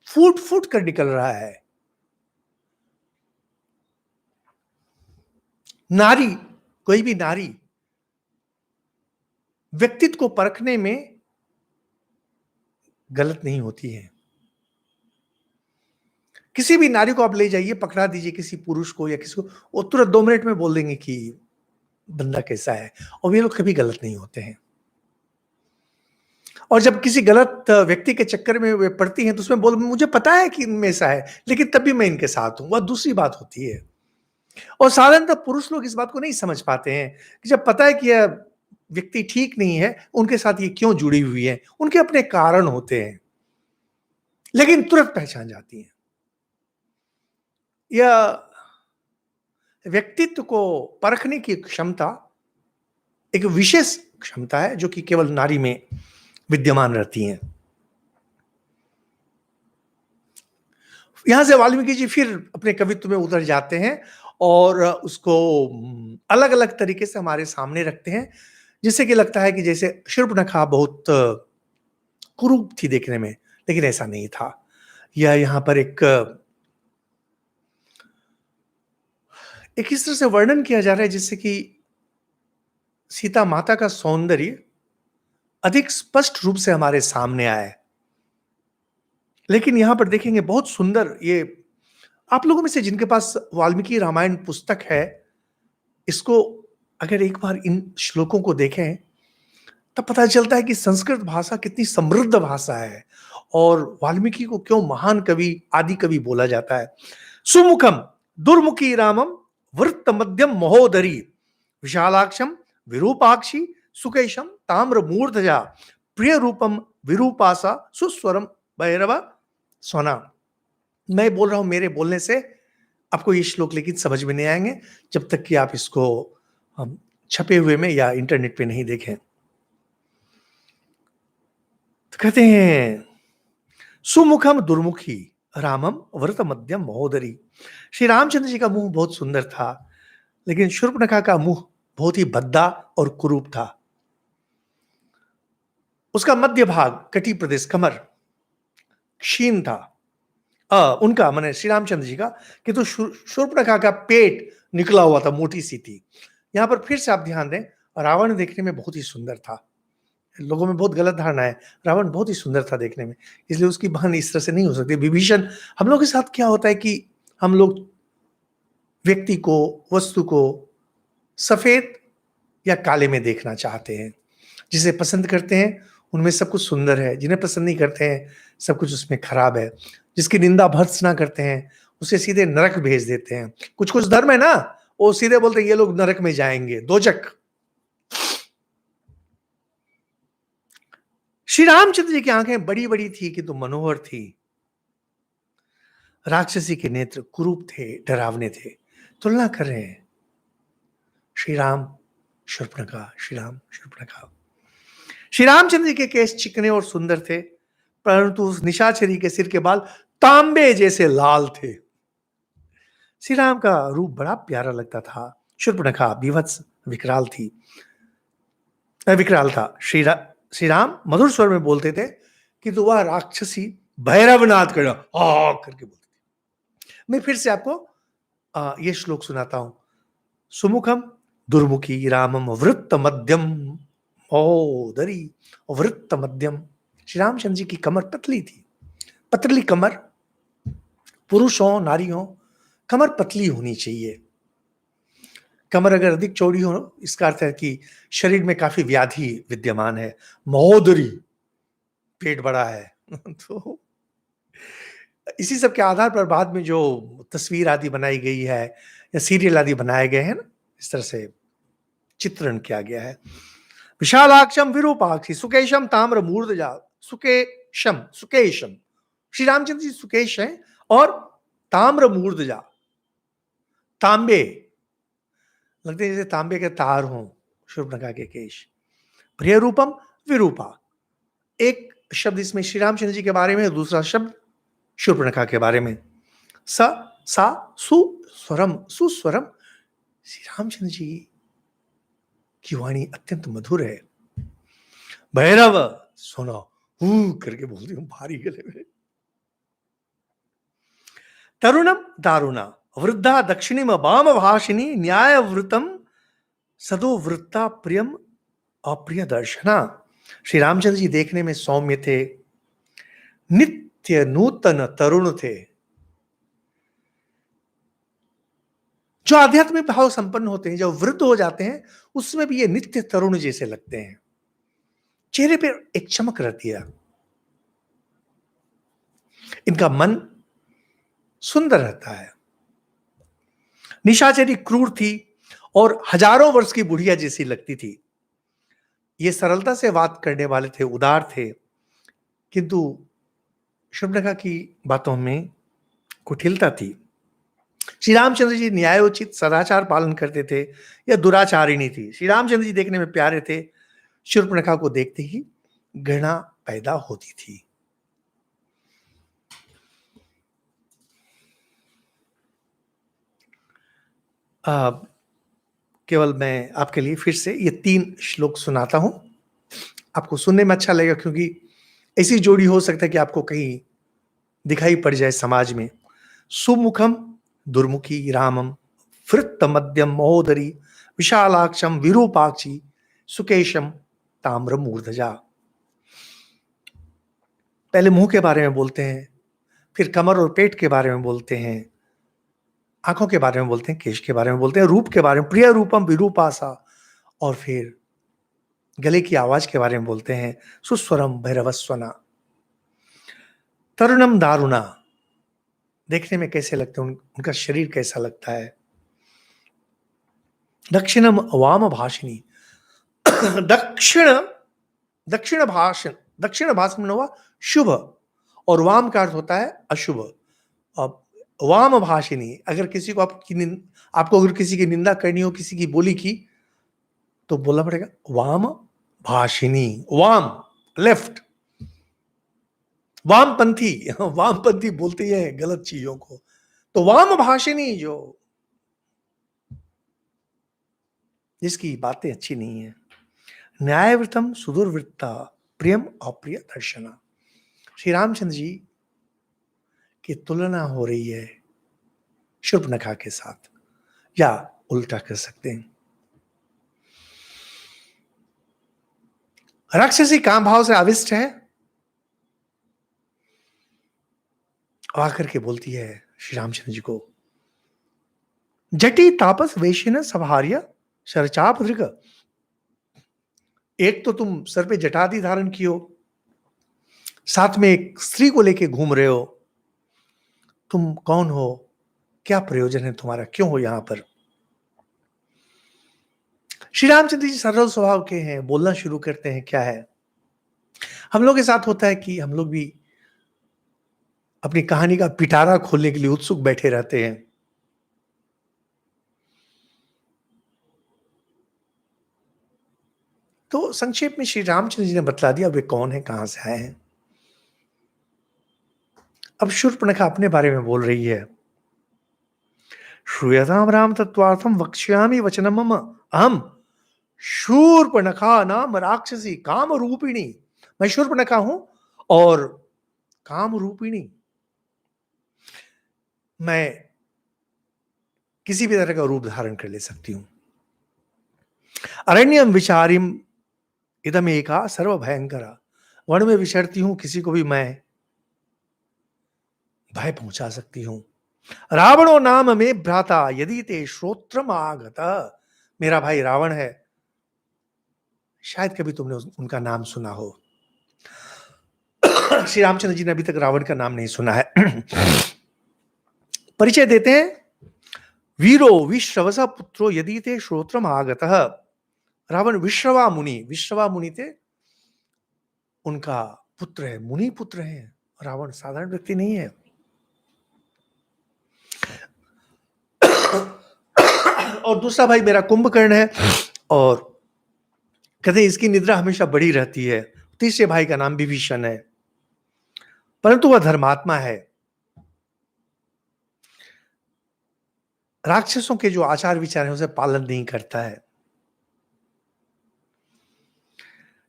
फूट फूट कर निकल रहा है। नारी, कोई भी नारी व्यक्तित्व को परखने में गलत नहीं होती है। किसी भी नारी को आप ले जाइए, पकड़ा दीजिए किसी पुरुष को या किसी को, वो तुरंत 2 मिनट में बोल देंगे कि बंदा कैसा है, और ये लोग कभी गलत नहीं होते हैं। और जब किसी गलत व्यक्ति के चक्कर में वे पड़ती हैं तो उसमें बोल, मुझे पता है कि इनमें ऐसा है, लेकिन तब भी मैं इनके साथ हूं, वह दूसरी बात होती है। और साधारणतः पुरुष लोग इस बात को नहीं समझ पाते हैं कि जब पता है कि यह व्यक्ति ठीक नहीं है, उनके साथ ये क्यों जुड़ी हुई है, उनके अपने कारण होते हैं, लेकिन तुरंत पहचान जाती हैं। यह व्यक्तित्व को परखने की क्षमता एक विशेष क्षमता है जो कि केवल नारी में विद्यमान रहती है। यहां से वाल्मीकि जी फिर अपने कवित्व में उतर जाते हैं और उसको अलग अलग तरीके से हमारे सामने रखते हैं, जिससे कि लगता है कि जैसे शूर्पणखा बहुत कुरूप थी देखने में, लेकिन ऐसा नहीं था। यह यहां पर एक इस तरह से वर्णन किया जा रहा है जिससे कि सीता माता का सौंदर्य अधिक स्पष्ट रूप से हमारे सामने आए। लेकिन यहां पर देखेंगे बहुत सुंदर, ये आप लोगों में से जिनके पास वाल्मीकि रामायण पुस्तक है, इसको अगर एक बार इन श्लोकों को देखें तब पता चलता है कि संस्कृत भाषा कितनी समृद्ध भाषा है और वाल्मीकि को क्यों महान कवि, आदि कवि बोला जाता है। सुमुखम दुर्मुखी रामम वृत्त मध्यम महोदरी विशालाक्षम विरूपाक्षी सुकेशम ताम्र मूर्धजा प्रिय रूपम विरूपासा सुस्वरम भैरव सोना। मैं बोल रहा हूं, मेरे बोलने से आपको ये श्लोक लेकिन समझ में नहीं आएंगे जब तक कि आप इसको छपे हुए में या इंटरनेट पे नहीं देखें। तो कहते हैं सुमुखम दुर्मुखी रामम व्रत मध्यम महोदरी। श्री रामचंद्र जी का मुंह बहुत सुंदर था, लेकिन शूर्पणखा का मुंह बहुत ही भद्दा और कुरूप था। उसका मध्य भाग, कटी प्रदेश, कमर क्षीण था। उनका माने श्री रामचंद्र जी का, किंतु शूर्पणखा का पेट निकला हुआ था, मोटी सी थी। यहां पर फिर से आप ध्यान दें, रावण देखने में बहुत ही सुंदर था। लोगों में बहुत गलत धारणा है, रावण बहुत ही सुंदर था देखने में, इसलिए उसकी बहन इस तरह से नहीं हो सकती। विभीषण, हम लोग के साथ क्या होता है कि हम लोग व्यक्ति को, वस्तु को सफेद या काले में देखना चाहते हैं। जिसे पसंद करते हैं उनमें सब कुछ सुंदर है, जिन्हें पसंद नहीं करते हैं सब कुछ उसमें खराब है। जिसकी निंदा भर्त्सना करते हैं उसे सीधे नरक भेज देते हैं। कुछ कुछ धर्म है ना, वो सीधे बोलते हैं ये लोग नरक में जाएंगे, दोजक। श्री रामचंद्र जी की आंखें बड़ी बड़ी थी किंतु मनोहर थी। राक्षसी के नेत्र कुरूप थे, डरावने थे। तुलना कर रहे हैं श्री राम शूर्पणखा, श्री राम शूर्पणखा। श्री रामचंद्र जी के केस चिकने और सुंदर थे, परंतु उस निशाचरी के सिर के बाल तांबे जैसे लाल थे। श्री राम का रूप बड़ा प्यारा लगता था। शूर्पणखा बीभत्स विकराल थी, विकराल था। श्री राम मधुर स्वर में बोलते थे कि तो वह राक्षसी भैरवनाथ कर करके बोलती थी। मैं फिर से आपको यह श्लोक सुनाता हूं। सुमुखम दुर्मुखी रामम वृत्त मध्यम महोदरी। वृत्त मध्यम, श्री रामचंद्र जी की कमर पतली थी, पतली कमर। पुरुष हो नारी हो, कमर पतली होनी चाहिए। कमर अगर अधिक चौड़ी हो, इसका अर्थ है कि शरीर में काफी व्याधि विद्यमान है। महोदरी, पेट बड़ा है। तो इसी सब के आधार पर बाद में जो तस्वीर आदि बनाई गई है या सीरियल आदि बनाए गए हैं ना, इस तरह से चित्रण किया गया है। विशालाक्षम विरूपाक्षी सुकेशम ताम्र मूर्धजा। सुकेशम, सुकेशम, श्री रामचंद्र जी सुकेश हैं और ताम्र मूर्धजा, तांबे लगते हैं जैसे तांबे के तार हों शूर्पणखा के केश। प्रिय रूपम विरूपा, एक शब्द इसमें श्री रामचंद्र जी के बारे में, दूसरा शब्द शूर्पणखा के बारे में। स सा सुस्वरम, सुस्वरम, श्री रामचंद्र जी की वाणी अत्यंत मधुर है। भैरव सुनो, हू करके बोलती हूँ भारी गले में। तरुणम दारुणा, वृद्धा दक्षिणीम वाम भाषिनी, न्याय वृतम सदो वृत्ता प्रियम अप्रिय दर्शना। श्री रामचंद्र जी देखने में सौम्य थे, नित्य नूतन तरुण थे, जो आध्यात्मिक भाव संपन्न होते हैं, जब वृद्ध हो जाते हैं उसमें भी ये नित्य तरुण जैसे लगते हैं। चेहरे पे एक चमक रहती है, इनका मन सुंदर रहता है। निशाचरी क्रूर थी और हजारों वर्ष की बुढ़िया जैसी लगती थी। ये सरलता से बात करने वाले थे, उदार थे, किंतु शूर्पणखा की बातों में कुटिलता थी। श्री रामचंद्र जी न्यायोचित सदाचार पालन करते थे या दुराचारिणी थी। श्री रामचंद्र जी देखने में प्यारे थे, शूर्पणखा को देखते ही घृणा पैदा होती थी। केवल मैं आपके लिए फिर से ये 3 श्लोक सुनाता हूं, आपको सुनने में अच्छा लगेगा, क्योंकि ऐसी जोड़ी हो सकता है कि आपको कहीं दिखाई पड़ जाए समाज में। सुमुखम दुर्मुखी रामम, वृत्त मध्यम महोदरी, विशालाक्षम विरूपाक्षी, सुकेशम ताम्र मूर्धजा। पहले मुंह के बारे में बोलते हैं, फिर कमर और पेट के बारे में बोलते हैं, आंखों के बारे में बोलते हैं, केश के बारे में बोलते हैं, रूप के बारे में प्रिय रूपम विरूपासा, और फिर गले की आवाज के बारे में बोलते हैं, सुस्वरम भैरवस्वना। तरुणम दारुणा, देखने में कैसे लगते हैं, उनका शरीर कैसा लगता है। दक्षिणम वाम भाषिनी, दक्षिण दक्षिण भाषण, दक्षिण भाषण हुआ शुभ, और वाम का अर्थ होता है अशुभ। अब वाम भाषिनी, अगर किसी को आपको अगर किसी की निंदा करनी हो, किसी की बोली की, तो बोलना पड़ेगा वाम भाषिनी। वाम लेफ्ट, वामपंथी, वामपंथी बोलते हैं गलत चीजों को, तो वाम भाषिनी, जो जिसकी बातें अच्छी नहीं है। न्यायवृतम सुदुर्वृत्ता, प्रियम अप्रिय दर्शना। श्री रामचंद्र जी की तुलना हो रही है शूर्पणखा के साथ, या उल्टा कर सकते हैं। राक्षसी काम भाव से आविष्ट है, आकर के बोलती है श्री रामचंद्र जी को, जटी तापस वेशिन सभार्य शरचाप दृग। एक तो तुम सर पे जटादी धारण की हो, साथ में एक स्त्री को लेके घूम रहे हो, तुम कौन हो, क्या प्रयोजन है तुम्हारा, क्यों हो यहां पर। श्री रामचंद्र जी सरल स्वभाव के हैं, बोलना शुरू करते हैं। क्या है, हम लोग के साथ होता है कि हम लोग भी अपनी कहानी का पिटारा खोलने के लिए उत्सुक बैठे रहते हैं। तो संक्षेप में श्री रामचंद्र जी ने बतला दिया वे कौन है, कहां से आए हैं। अब शूर्पणखा अपने बारे में बोल रही है, श्रूयताम राम तत्वार्थम वक्ष्यामि वचनम मम, अहम शूर्पणखा नाम राक्षसी काम रूपिणी। मैं शूर्पणखा हूं और काम रूपिणी, मैं किसी भी तरह का रूप धारण कर ले सकती हूं। अरण्यम विचारिम इदम एका सर्व भयंकरा, वन में विचरती हूं, किसी को भी मैं भय पहुंचा सकती हूं। रावणो नाम में भ्राता यदि ते श्रोत्रम आगत, मेरा भाई रावण है, शायद कभी तुमने उनका नाम सुना हो। श्री रामचंद्र जी ने अभी तक रावण का नाम नहीं सुना है। परिचय देते हैं, वीरो विश्रवस पुत्रो यदि ते श्रोत्रम आगत। रावण विश्रवा मुनि थे, उनका पुत्र है, मुनि पुत्र है। रावण साधारण व्यक्ति नहीं है। और दूसरा भाई मेरा कुंभकर्ण है, और कहते हैं इसकी निद्रा हमेशा बड़ी रहती है। तीसरे भाई का नाम विभीषण है, परंतु वह धर्मात्मा है। राक्षसों के जो आचार विचार है उसे पालन नहीं करता है।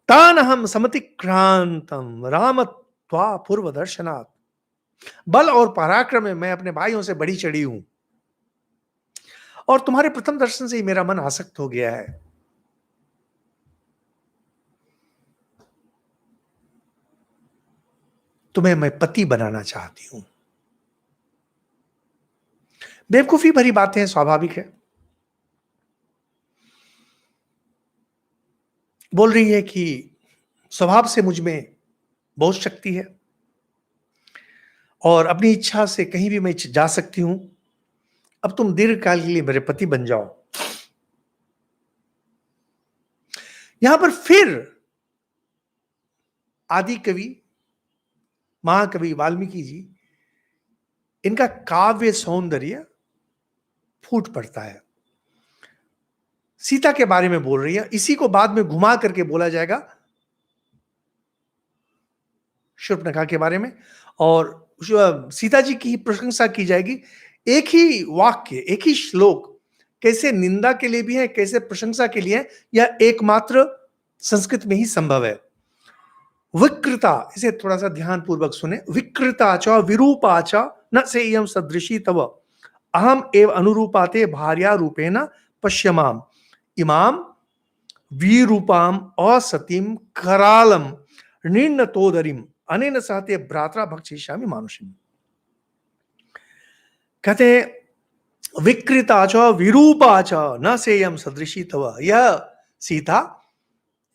तान हम समतिक्रांतम राम त्वा पूर्व दर्शनात्, बल और पराक्रम में मैं अपने भाइयों से बड़ी चढ़ी हूं, और तुम्हारे प्रथम दर्शन से ही मेरा मन आसक्त हो गया है। तुम्हें मैं पति बनाना चाहती हूं। बेवकूफी भरी बातें हैं, स्वाभाविक है। बोल रही है कि स्वभाव से मुझ में बहुत शक्ति है और अपनी इच्छा से कहीं भी मैं जा सकती हूं। अब तुम दीर्घ काल के लिए मेरे पति बन जाओ। यहां पर फिर आदि कवि महाकवि वाल्मीकि जी, इनका काव्य सौंदर्य फूट पड़ता है। सीता के बारे में बोल रही है, इसी को बाद में घुमा करके बोला जाएगा शूर्पणखा के बारे में, और सीता जी की प्रशंसा की जाएगी। एक ही वाक्य, एक ही श्लोक कैसे निंदा के लिए भी है, कैसे प्रशंसा के लिए है, यह एकमात्र संस्कृत में ही संभव है। विकृता, इसे थोड़ा सा ध्यान पूर्वक सुने। विकृता च विरूपा च न सेयम सदृशी तव, अहम एव अनुरूपाते भार्या रूपेण पश्यमाम, इमाम वीरूपाम असतीम करालम निर्णतोदरीम अनेन सहते भ्रात्रा भक्षिष्यामि मानुषिम। कहते विकृता च विरूपा च न सेयम सदृशी तव, यह सीता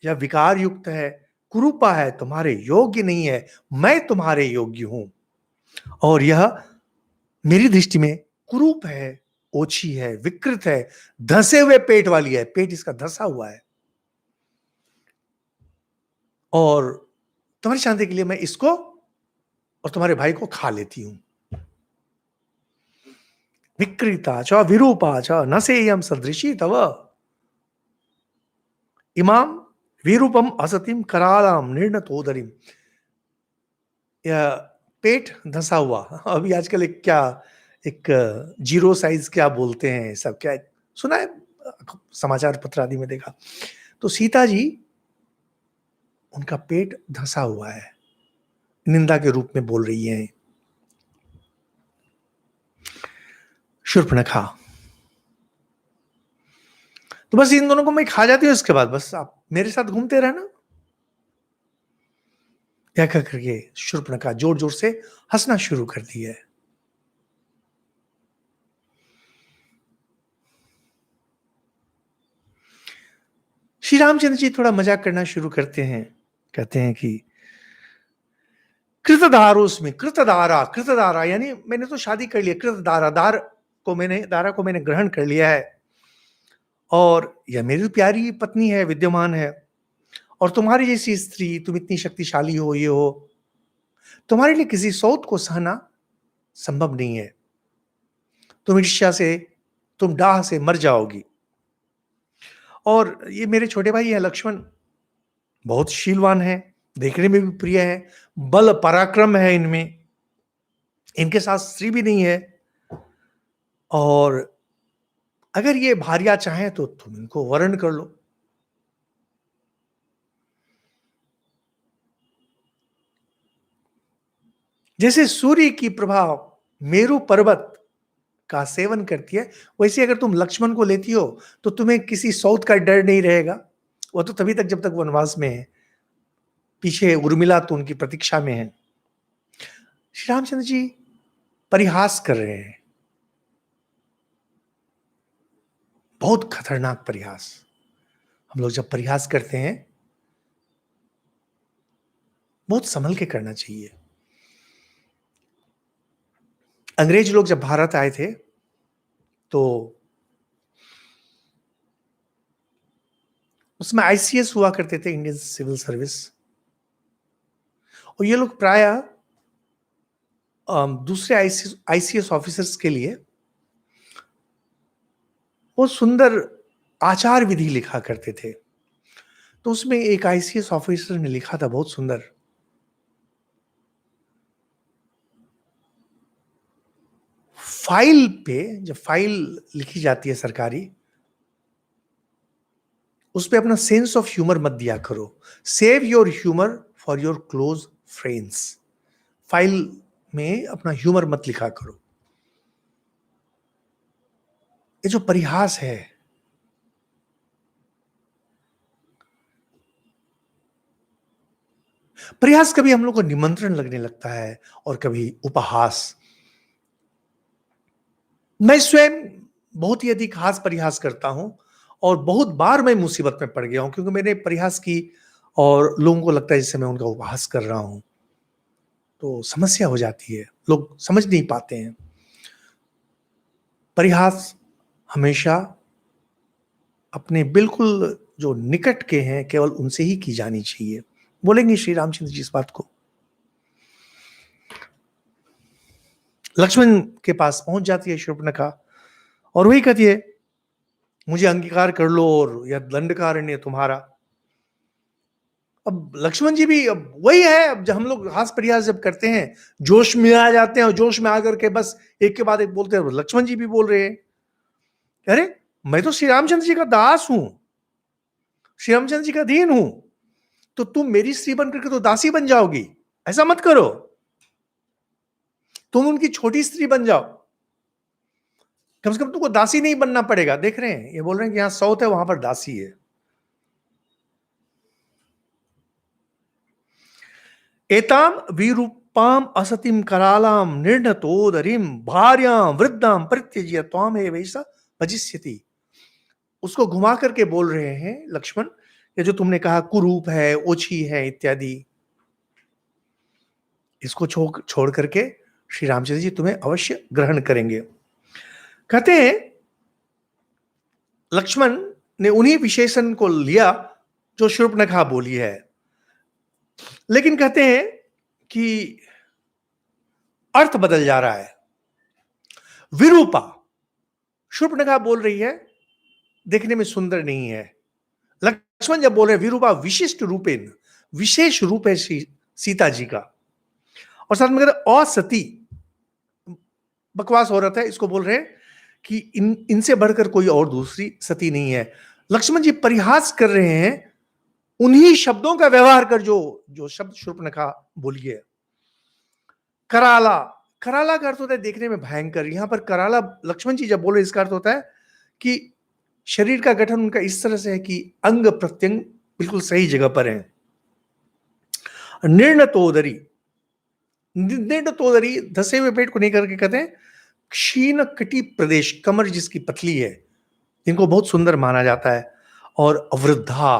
यह विकार युक्त है, कुरूपा है, तुम्हारे योग्य नहीं है, मैं तुम्हारे योग्य हूं। और यह मेरी दृष्टि में कुरूप है, ओछी है, विकृत है, धसे हुए पेट वाली है, पेट इसका धसा हुआ है, और तुम्हारी शांति के लिए मैं इसको और तुम्हारे भाई को खा लेती हूं। विकृता च विरूपा च न सेयम सदृशी तव, इमाम विरूपम असतिम करालाम निर्णतोदरीम। यह पेट धंसा हुआ, अभी आजकल एक क्या, एक जीरो साइज क्या बोलते हैं सब, क्या सुना है, समाचार पत्र आदि में देखा, तो सीता जी उनका पेट धंसा हुआ है, निंदा के रूप में बोल रही हैं शूर्पणखा। तो बस इन दोनों को मैं खा जाती हूँ, इसके बाद बस आप मेरे साथ घूमते रहना। यह कह करके शूर्पणखा जोर जोर से हंसना शुरू कर दिया है। श्री रामचंद्र जी थोड़ा मजाक करना शुरू करते हैं, कहते हैं कि कृतदारोस्मि, कृतदारा, कृतदारा यानी मैंने तो शादी कर लिया, कृतदारा, दारा को मैंने ग्रहण कर लिया है, और यह मेरी प्यारी पत्नी है, विद्यमान है, और तुम्हारी जैसी स्त्री, तुम इतनी शक्तिशाली हो, ये हो, तुम्हारे लिए किसी सौत को सहना संभव नहीं है, तुम ईर्ष्या से, तुम डाह से मर जाओगी। और ये मेरे छोटे भाई हैं लक्ष्मण, बहुत शीलवान है, देखने में भी प्रिय है, बल पराक्रम है इनमें, इनके साथ स्त्री भी नहीं है, और अगर ये भार्या चाहें तो तुम इनको वर्ण कर लो। जैसे सूर्य की प्रभा मेरू पर्वत का सेवन करती है, वैसे अगर तुम लक्ष्मण को लेती हो तो तुम्हें किसी सौत का डर नहीं रहेगा। वो तो तभी तक जब तक वनवास में है, पीछे उर्मिला तो उनकी प्रतीक्षा में है। श्री रामचंद्र जी परिहास कर रहे हैं, बहुत खतरनाक परिहास। हम लोग जब परिहास करते हैं बहुत संभल के करना चाहिए। अंग्रेज लोग जब भारत आए थे तो उसमें आईसीएस हुआ करते थे, इंडियन सिविल सर्विस, और ये लोग प्राय दूसरे आईसीएस ऑफिसर्स के लिए वो सुंदर आचार विधि लिखा करते थे। तो उसमें एक आईसीएस ऑफिसर ने लिखा था बहुत सुंदर, फाइल पे जब फाइल लिखी जाती है सरकारी, उस पे अपना सेंस ऑफ ह्यूमर मत दिया करो। Save your humour for your close friends. File में अपना ह्यूमर मत लिखा करो। ये जो परिहास है, परिहास कभी हम लोग को निमंत्रण लगने लगता है और कभी उपहास। मैं स्वयं बहुत ही अधिक हास परिहास करता हूं और बहुत बार मैं मुसीबत में पड़ गया हूं क्योंकि मैंने परिहास की और लोगों को लगता है जैसे मैं उनका उपहास कर रहा हूं, तो समस्या हो जाती है, लोग समझ नहीं पाते हैं। परिहास हमेशा अपने बिल्कुल जो निकट के हैं केवल उनसे ही की जानी चाहिए। बोलेंगे श्री रामचंद्र जी इस बात को। लक्ष्मण के पास पहुंच जाती है शूर्पणखा और वही कहती है, मुझे अंगीकार कर लो और यह दंडकारण्य तुम्हारा। अब लक्ष्मण जी भी अब वही है, अब जब हम लोग हास परिहास जब करते हैं, जोश में आ जाते हैं और जोश में आकर के बस एक के बाद एक बोलते हैं। लक्ष्मण जी भी बोल रहे हैं, अरे मैं तो श्री रामचंद्र जी का दास हूं, श्री रामचंद्र जी का अधीन हूं, तो तुम मेरी स्त्री बन करके तो दासी बन जाओगी, ऐसा मत करो, तुम उनकी छोटी स्त्री बन जाओ, कम से कम तुमको दासी नहीं बनना पड़ेगा। देख रहे हैं, ये बोल रहे हैं कि यहां सौत है वहां पर दासी है। एताम विरूपाम असतिम करालाम निर्णतोदरीम भार्याम वृद्धाम परित्यज्य त्वामेव ऐसा भजिष्यति। उसको घुमा करके बोल रहे हैं लक्ष्मण, ये जो तुमने कहा कुरूप है, ओछी है इत्यादि, इसको छोड़ करके श्री रामचंद्र जी तुम्हें अवश्य ग्रहण करेंगे। कहते हैं लक्ष्मण ने उन्हीं विशेषण को लिया जो शूर्पणखा बोली है, लेकिन कहते हैं कि अर्थ बदल जा रहा है। विरूपा, शूर्पणखा बोल रही है देखने में सुंदर नहीं है। लक्ष्मण जब बोल रहे हैं विरूपा विशिष्ट रूपेण, विशेष रूप है सीता जी का। और साथ में कहते असती, बकवास औरत है, इसको बोल रहे हैं कि इनसे बढ़कर कोई और दूसरी सती नहीं है। लक्ष्मण जी परिहास कर रहे हैं उन्हीं शब्दों का व्यवहार कर जो जो शब्द शूर्पणखा बोली है। कराला, कराला का अर्थ होता है देखने में भयंकर। यहां पर कराला लक्ष्मण जी जब बोले इसका अर्थ होता है कि शरीर का गठन उनका इस तरह से है कि अंग प्रत्यंग बिल्कुल सही जगह पर है। निर्णतोदरी, निर्णतोदरी धसे हुए पेट को नहीं करके कहते हैं क्षीण कटी प्रदेश, कमर जिसकी पतली है, इनको बहुत सुंदर माना जाता है। और अवृद्धा,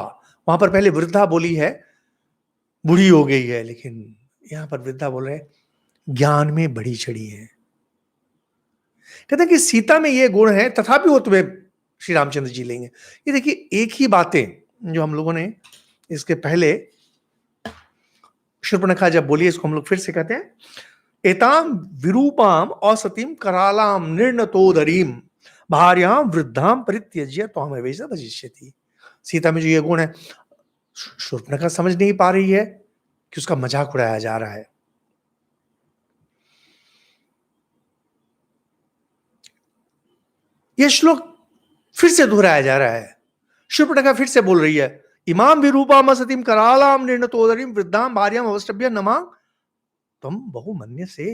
वहां पर पहले वृद्धा बोली है, बूढ़ी हो गई है, लेकिन यहां पर वृद्धा बोल रहे हैं ज्ञान में बढ़ी चढ़ी है। कहते हैं कि सीता में ये गुण है तथापि वो तुम्हें श्री रामचंद्र जी लेंगे। ये देखिए एक ही बातें जो हम लोगों ने इसके पहले शूर्पणखा जब बोली, इसको हम लोग फिर से कहते हैं एताम विरूपाम असतीम करालाम निर्णतोदरीम भार्याम वृद्धाम परित्यज्य त्वामेव भजिष्यति। सीता में जो ये गुण है, शूर्पणखा समझ नहीं पा रही है कि उसका मजाक उड़ाया जा रहा है। यह श्लोक फिर से दोहराया जा रहा है। शूर्पणखा फिर से बोल रही है इमाम विरूपाम असतीम करालाम निर्णतोदरीम वृद्धाम भार्याम अवस्टभ्य नमा तुम बहुमन्य से।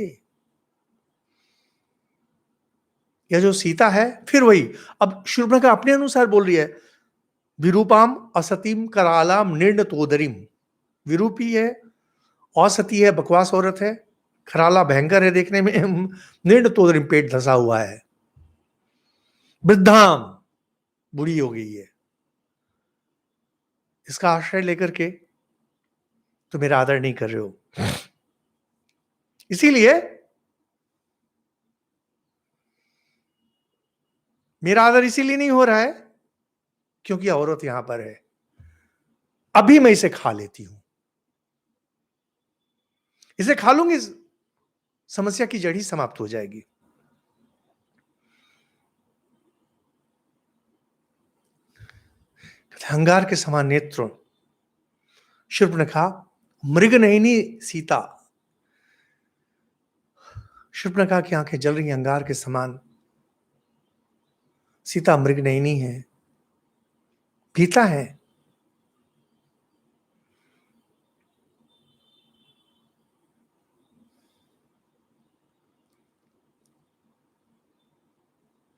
यह जो सीता है फिर वही, अब शूर्पणखा अपने अनुसार बोल रही है विरूपाम असतीम करालाम निर्णतोदरीम। विरूपी है, असती है, बकवास औरत है, कराला भयंकर है देखने में, निर्णतोदरीम पेट धसा हुआ है, वृद्धाम बुढ़ी हो गई है। इसका आश्रय लेकर के तो मेरा आदर नहीं कर रहे हो। इसीलिए मेरा आदर इसीलिए नहीं हो रहा है क्योंकि औरत यहां पर है, अभी मैं इसे खा लेती हूं, इसे खा लूंगी समस्या की जड़ ही समाप्त हो जाएगी। अंगार के समान नेत्र, शूर्पणखा मृगनयनी सीता, शूर्पणखा की आंखें जल रही हैं अंगार के समान, सीता मृगनयनी है, भीता है।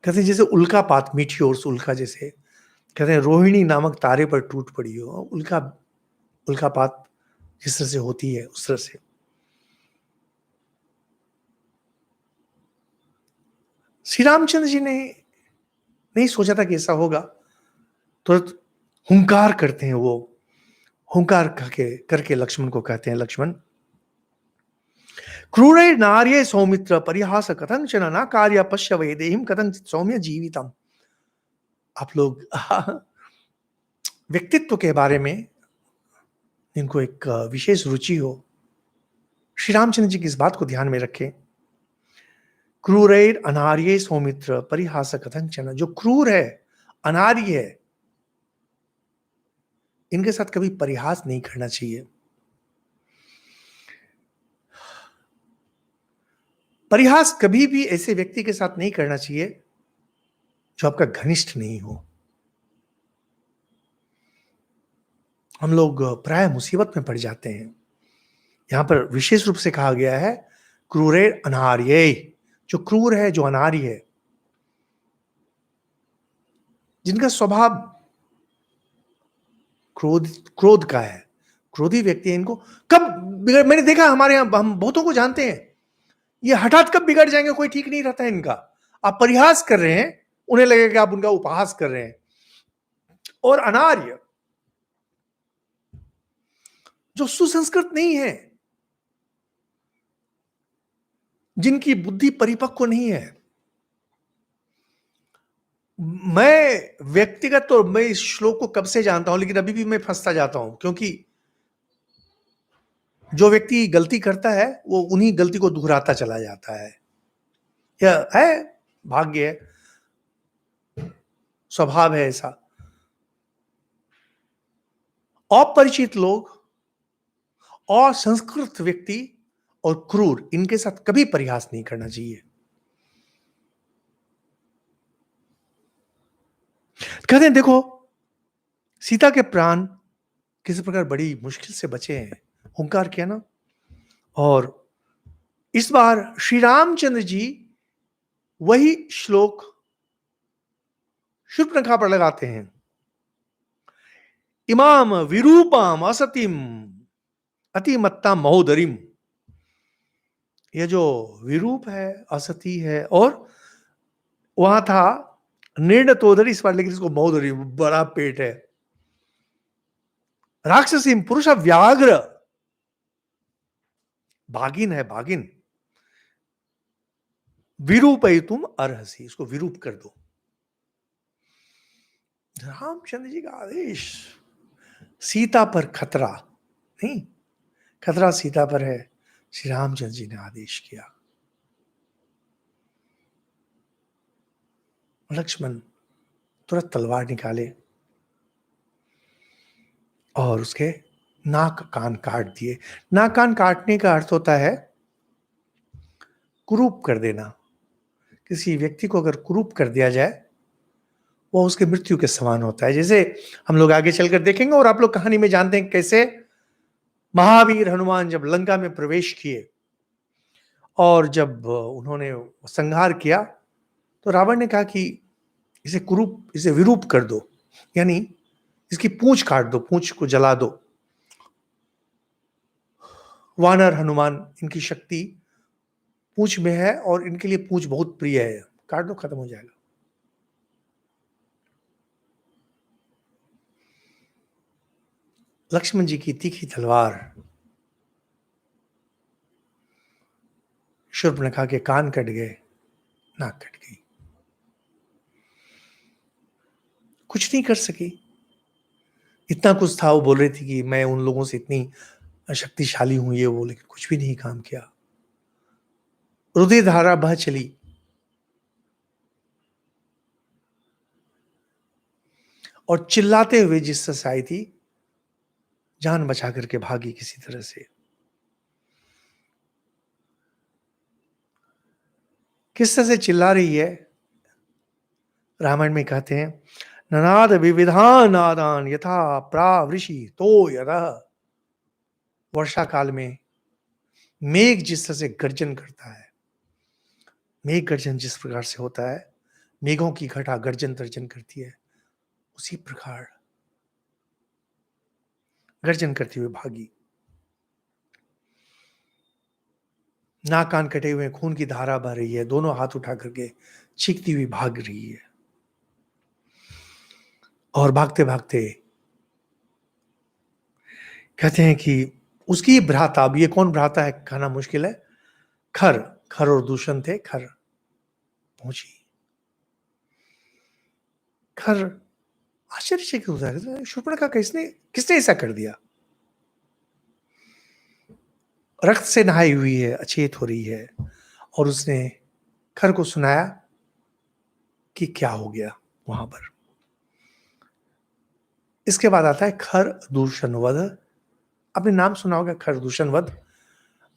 कहते हैं जैसे उल्कापात, मीठी और उल्का जैसे, कहते हैं रोहिणी नामक तारे पर टूट पड़ी हो, उल्कापात जिस तरह से होती है उस तरह से। श्री रामचंद्र जी ने नहीं सोचा था कि ऐसा होगा। तुरंत हुंकार करते हैं वो, हुंकार करके लक्ष्मण को कहते हैं, लक्ष्मण क्रूरे नार्ये सौमित्र परिहास कथं चन न कार्य पश्य वैदेहिं कथं सौम्य जीवितम। आप लोग व्यक्तित्व के बारे में इनको एक विशेष रुचि हो, श्री रामचंद्र जी की इस बात को ध्यान में रखें। क्रूरैर अनार्ये सौमित्र परिहास कथंचन, जो क्रूर है, अनार्य है, इनके साथ कभी परिहास नहीं करना चाहिए। परिहास कभी भी ऐसे व्यक्ति के साथ नहीं करना चाहिए जो आपका घनिष्ठ नहीं हो। हम लोग प्राय मुसीबत में पड़ जाते हैं। यहां पर विशेष रूप से कहा गया है क्रूरे अनार्य, जो क्रूर है, जो अनार्य है, जिनका स्वभाव क्रोध का है, क्रोधी व्यक्ति है, इनको कब बिगड़, मैंने देखा हमारे यहां, हम बहुतों को जानते हैं, ये हठात कब बिगड़ जाएंगे कोई ठीक नहीं रहता है इनका। आप परिहास कर रहे हैं, उन्हें लगेगा कि आप उनका उपहास कर रहे हैं। और अनार्य, जो सुसंस्कृत नहीं है, जिनकी बुद्धि परिपक्व नहीं है। मैं व्यक्तिगत तो मैं इस श्लोक को कब से जानता हूं, लेकिन अभी भी मैं फंसता जाता हूं, क्योंकि जो व्यक्ति गलती करता है वो उन्हीं गलती को दोहराता चला जाता है। यह है भाग्य है, स्वभाव है ऐसा। अपरिचित लोग, असंस्कृत व्यक्ति और क्रूर, इनके साथ कभी परिहास नहीं करना चाहिए। कहते हैं देखो, सीता के प्राण किसी प्रकार बड़ी मुश्किल से बचे हैं, हुंकार किया ना। और इस बार श्री रामचंद्र जी वही श्लोक शूर्पणखा पर लगाते हैं। इमाम विरूपाम असतिम अतिमत्ता महोदरिम, यह जो विरूप है, असती है, और वहां था निर्णतोदरी, इस बार लेकिन इसको महोदरी, बड़ा पेट है, राक्षसीम पुरुष व्याघ्र, भागिन है, भागिन, विरूप तुम अर्हसी, इसको विरूप कर दो। रामचंद्र जी का आदेश, सीता पर खतरा नहीं, खतरा सीता पर है, श्री रामचंद्र जी ने आदेश किया। लक्ष्मण तुरंत तलवार निकाले और उसके नाक कान काट दिए। नाक कान काटने का अर्थ होता है कुरूप कर देना। किसी व्यक्ति को अगर कुरूप कर दिया जाए, वो उसके मृत्यु के समान होता है। जैसे हम लोग आगे चलकर देखेंगे, और आप लोग कहानी में जानते हैं कैसे महावीर हनुमान जब लंका में प्रवेश किए और जब उन्होंने संहार किया, तो रावण ने कहा कि इसे कुरूप, इसे विरूप कर दो, यानी इसकी पूंछ काट दो, पूंछ को जला दो। वानर हनुमान, इनकी शक्ति पूंछ में है और इनके लिए पूंछ बहुत प्रिय है, काट दो, खत्म हो जाएगा। लक्ष्मण जी की तीखी तलवार शूर्पणखा के कान कट गए, नाक कट गई, कुछ नहीं कर सकी। इतना कुछ था, वो बोल रही थी कि मैं उन लोगों से इतनी शक्तिशाली हूं, ये वो, लेकिन कुछ भी नहीं काम किया। रुधिर धारा बह चली और चिल्लाते हुए जिस आई थी, जान बचा करके भागी किसी तरह से। किस तरह से चिल्ला रही है, रामायण में कहते हैं, ननाद विविधान नादान यथा प्रावृषि तो यदा। वर्षा काल में मेघ जिस तरह से गर्जन करता है, मेघ गर्जन जिस प्रकार से होता है, मेघों की घटा गर्जन तर्जन करती है, उसी प्रकार गर्जन करती हुए भागी। नाक कान कटे हुए, खून की धारा बह रही है, दोनों हाथ उठा करके चीखती हुई भाग रही है। और भागते भागते कहते हैं कि उसकी भ्राता, अब ये कौन भ्राता है कहना मुश्किल है, खर, खर और दूषण थे, खर पहुंची। खर आश्चर्यचकित होता है, शूर्पणखा किसने किसने ऐसा कर दिया? रक्त से नहाई हुई है, अचेत हो रही है, और उसने खर को सुनाया कि क्या हो गया वहां पर। इसके बाद आता है खर दूषण वध। आपने नाम सुना होगा खरदूषण वध,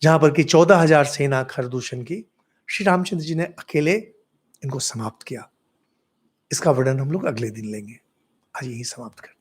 जहां पर कि 14,000 सेना खरदूषण की, श्री रामचंद्र जी ने अकेले इनको समाप्त किया। इसका वर्णन हम लोग अगले दिन लेंगे। आज यही समाप्त करें।